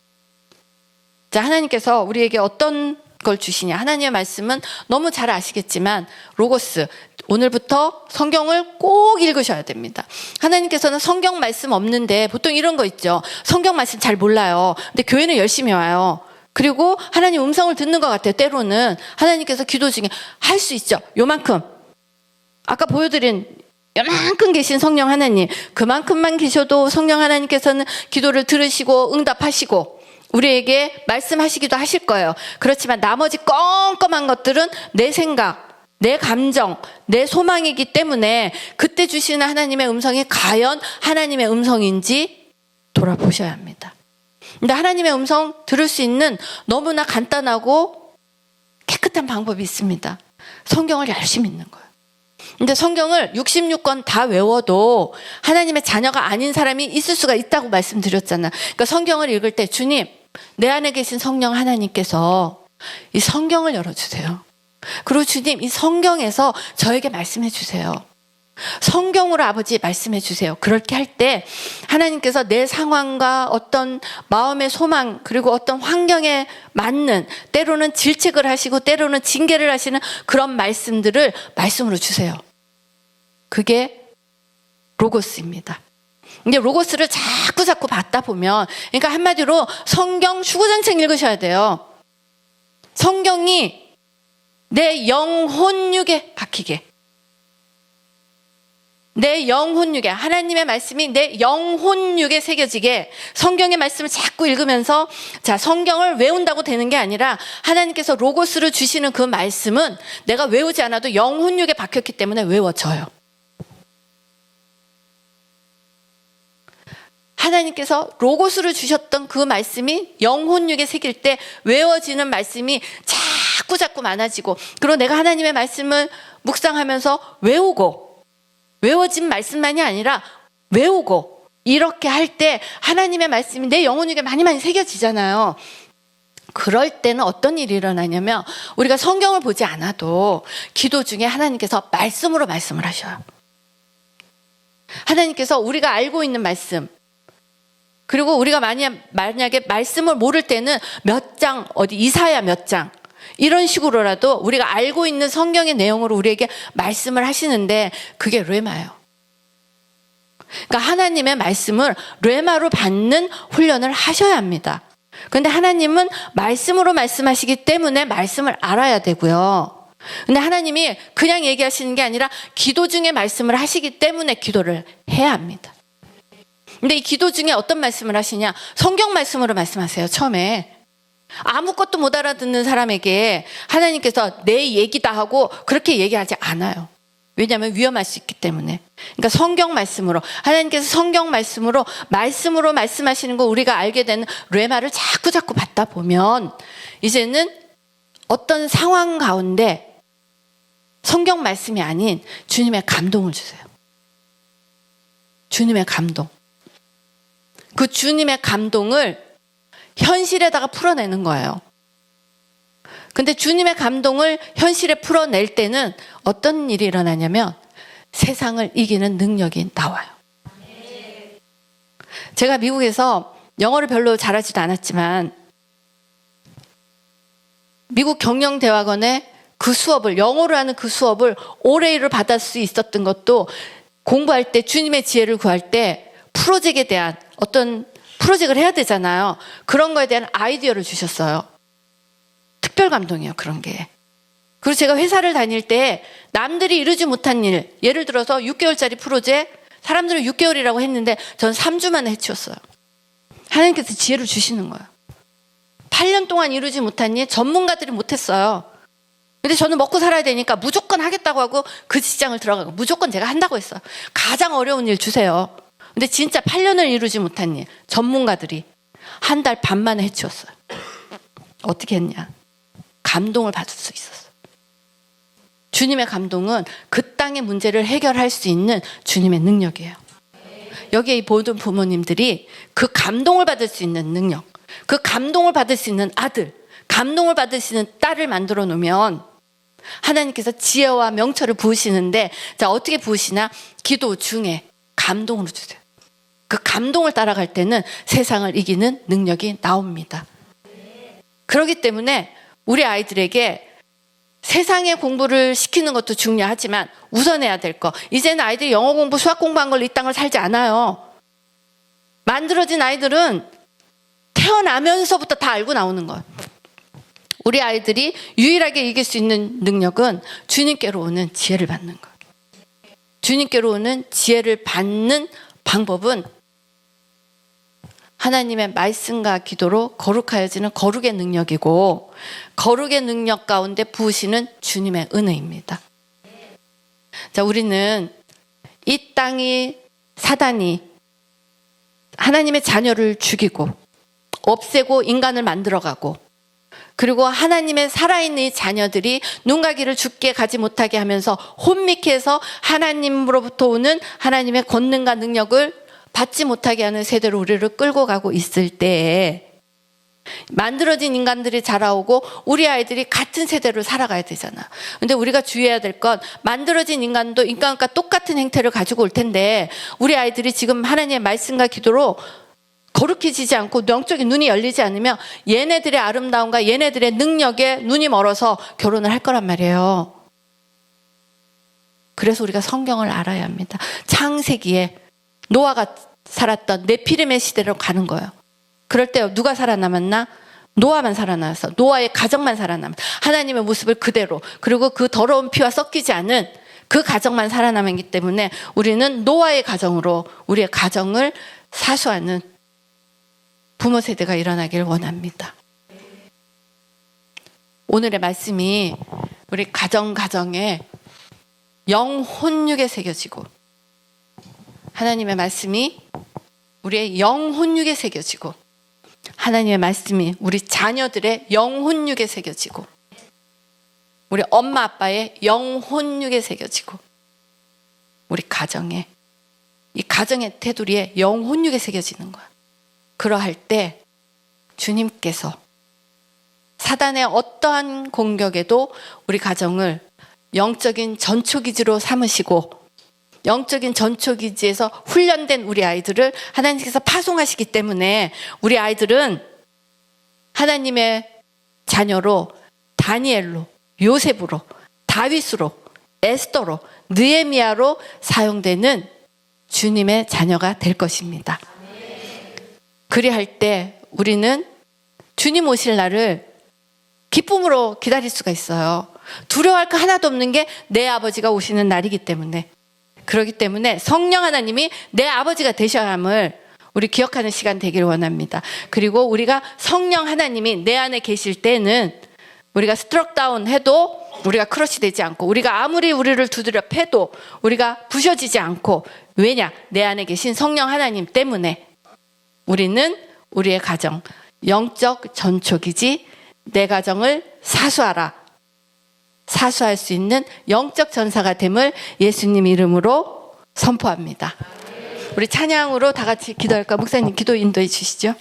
자, 하나님께서 우리에게 어떤 걸 주시냐. 하나님의 말씀은 너무 잘 아시겠지만, 로고스, 오늘부터 성경을 꼭 읽으셔야 됩니다. 하나님께서는 성경 말씀 없는데 보통 이런 거 있죠. 성경 말씀 잘 몰라요. 근데 교회는 열심히 와요. 그리고 하나님 음성을 듣는 것 같아요. 때로는 하나님께서 기도 중에 할 수 있죠. 요만큼. 아까 보여드린 요만큼 계신 성령 하나님, 그만큼만 계셔도 성령 하나님께서는 기도를 들으시고 응답하시고 우리에게 말씀하시기도 하실 거예요. 그렇지만 나머지 껌껌한 것들은 내 생각, 내 감정, 내 소망이기 때문에 그때 주시는 하나님의 음성이 과연 하나님의 음성인지 돌아보셔야 합니다. 근데 하나님의 음성 들을 수 있는 너무나 간단하고 깨끗한 방법이 있습니다. 성경을 열심히 읽는 거예요. 근데 성경을 66권 다 외워도 하나님의 자녀가 아닌 사람이 있을 수가 있다고 말씀드렸잖아. 그러니까 성경을 읽을 때, 주님, 내 안에 계신 성령 하나님께서 이 성경을 열어주세요. 그리고 주님, 이 성경에서 저에게 말씀해 주세요. 성경으로 아버지 말씀해 주세요. 그렇게 할 때 하나님께서 내 상황과 어떤 마음의 소망, 그리고 어떤 환경에 맞는, 때로는 질책을 하시고 때로는 징계를 하시는 그런 말씀들을 말씀으로 주세요. 그게 로고스입니다. 근데 로고스를 자꾸 받다 보면, 그러니까 한마디로 성경 주구장창 읽으셔야 돼요. 성경이 내 영혼육에 박히게, 내 영혼육에, 하나님의 말씀이 내 영혼육에 새겨지게 성경의 말씀을 자꾸 읽으면서, 자, 성경을 외운다고 되는 게 아니라 하나님께서 로고스를 주시는 그 말씀은 내가 외우지 않아도 영혼육에 박혔기 때문에 외워져요. 하나님께서 로고스를 주셨던 그 말씀이 영혼육에 새길 때 외워지는 말씀이 자꾸 많아지고, 그리고 내가 하나님의 말씀을 묵상하면서 외우고, 외워진 말씀만이 아니라 외우고, 이렇게 할 때 하나님의 말씀이 내 영혼육에 많이 새겨지잖아요. 그럴 때는 어떤 일이 일어나냐면, 우리가 성경을 보지 않아도 기도 중에 하나님께서 말씀으로 말씀을 하셔요. 하나님께서 우리가 알고 있는 말씀, 그리고 우리가 만약에 말씀을 모를 때는 몇 장, 어디 이사야 몇 장, 이런 식으로라도 우리가 알고 있는 성경의 내용으로 우리에게 말씀을 하시는데, 그게 뢰마예요. 그러니까 하나님의 말씀을 뢰마로 받는 훈련을 하셔야 합니다. 그런데 하나님은 말씀으로 말씀하시기 때문에 말씀을 알아야 되고요. 근데 하나님이 그냥 얘기하시는 게 아니라 기도 중에 말씀을 하시기 때문에 기도를 해야 합니다. 근데 이 기도 중에 어떤 말씀을 하시냐? 성경 말씀으로 말씀하세요. 처음에 아무것도 못 알아듣는 사람에게 하나님께서 내 얘기다 하고 그렇게 얘기하지 않아요. 왜냐하면 위험할 수 있기 때문에. 그러니까 성경 말씀으로, 하나님께서 성경 말씀으로 말씀하시는 거 우리가 알게 되는 뢰마를 자꾸 받다 보면, 이제는 어떤 상황 가운데 성경 말씀이 아닌 주님의 감동을 주세요. 주님의 감동. 그 주님의 감동을 현실에다가 풀어내는 거예요. 근데 주님의 감동을 현실에 풀어낼 때는 어떤 일이 일어나냐면, 세상을 이기는 능력이 나와요. 제가 미국에서 영어를 별로 잘하지도 않았지만, 미국 경영대학원에 그 수업을, 영어로 하는 그 수업을 올해를 받을 수 있었던 것도, 공부할 때 주님의 지혜를 구할 때 프로젝트에 대한 어떤 프로젝트를 해야 되잖아요. 그런 거에 대한 아이디어를 주셨어요. 특별 감동이에요, 그런 게. 그리고 제가 회사를 다닐 때 남들이 이루지 못한 일, 예를 들어서 6개월짜리 프로젝트, 사람들은 6개월이라고 했는데 전 3주 만에 해치웠어요. 하나님께서 지혜를 주시는 거예요. 8년 동안 이루지 못한 일 전문가들이 못했어요. 근데 저는 먹고 살아야 되니까 무조건 하겠다고 하고 그 직장을 들어가고 무조건 제가 한다고 했어요. 가장 어려운 일 주세요. 근데 진짜 8년을 이루지 못한 일 전문가들이 한 달 반 만에 해치웠어요. 어떻게 했냐? 감동을 받을 수 있었어요. 주님의 감동은 그 땅의 문제를 해결할 수 있는 주님의 능력이에요. 여기에 이 모든 부모님들이 그 감동을 받을 수 있는 능력, 그 감동을 받을 수 있는 아들, 감동을 받을 수 있는 딸을 만들어 놓으면 하나님께서 지혜와 명철을 부으시는데, 자, 어떻게 부으시나? 기도 중에 감동으로 주세요. 그 감동을 따라갈 때는 세상을 이기는 능력이 나옵니다. 그렇기 때문에 우리 아이들에게 세상의 공부를 시키는 것도 중요하지만 우선해야 될 거, 이제는 아이들이 영어 공부, 수학 공부한 걸로 이 땅을 살지 않아요. 만들어진 아이들은 태어나면서부터 다 알고 나오는 거예요. 우리 아이들이 유일하게 이길 수 있는 능력은 주님께로 오는 지혜를 받는 거예요. 주님께로 오는 지혜를 받는 방법은 하나님의 말씀과 기도로 거룩하여지는 거룩의 능력이고, 거룩의 능력 가운데 부으시는 주님의 은혜입니다. 자, 우리는 이 땅이, 사단이 하나님의 자녀를 죽이고 없애고 인간을 만들어가고, 그리고 하나님의 살아있는 이 자녀들이 눈과 귀를 죽게 가지 못하게 하면서 혼미케 해서 하나님으로부터 오는 하나님의 권능과 능력을 받지 못하게 하는 세대로 우리를 끌고 가고 있을 때에 만들어진 인간들이 자라오고 우리 아이들이 같은 세대로 살아가야 되잖아. 근데 우리가 주의해야 될 건, 만들어진 인간도 인간과 똑같은 행태를 가지고 올 텐데 우리 아이들이 지금 하나님의 말씀과 기도로 거룩해지지 않고 영적인 눈이 열리지 않으면 얘네들의 아름다움과 얘네들의 능력에 눈이 멀어서 결혼을 할 거란 말이에요. 그래서 우리가 성경을 알아야 합니다. 창세기에 노아가 살았던 네피림의 시대로 가는 거예요. 그럴 때 누가 살아남았나? 노아만 살아남았어. 노아의 가정만 살아남았어. 하나님의 모습을 그대로, 그리고 그 더러운 피와 섞이지 않은 그 가정만 살아남았기 때문에 우리는 노아의 가정으로 우리의 가정을 사수하는 부모 세대가 일어나길 원합니다. 오늘의 말씀이 우리 가정에 영혼육에 새겨지고, 하나님의 말씀이 우리의 영혼육에 새겨지고, 하나님의 말씀이 우리 자녀들의 영혼육에 새겨지고, 우리 엄마 아빠의 영혼육에 새겨지고, 우리 가정에, 이 가정의 테두리에 영혼육에 새겨지는 거야. 그러할 때 주님께서 사단의 어떠한 공격에도 우리 가정을 영적인 전초기지로 삼으시고, 영적인 전초기지에서 훈련된 우리 아이들을 하나님께서 파송하시기 때문에 우리 아이들은 하나님의 자녀로, 다니엘로, 요셉으로, 다윗으로, 에스더로, 느헤미야로 사용되는 주님의 자녀가 될 것입니다. 그리할 때 우리는 주님 오실 날을 기쁨으로 기다릴 수가 있어요. 두려워할 거 하나도 없는 게 내 아버지가 오시는 날이기 때문에. 그렇기 때문에 성령 하나님이 내 아버지가 되셔야 함을 우리 기억하는 시간 되기를 원합니다. 그리고 우리가 성령 하나님이 내 안에 계실 때는 우리가 스트럭 다운 해도 우리가 크러쉬 되지 않고, 우리가 아무리 우리를 두드려 패도 우리가 부셔지지 않고, 왜냐? 내 안에 계신 성령 하나님 때문에 우리는 우리의 가정, 영적 전초기지, 내 가정을 사수할 수 있는 영적 전사가 됨을 예수님 이름으로 선포합니다. 우리 찬양으로 다 같이 기도할까? 목사님 기도 인도해 주시죠.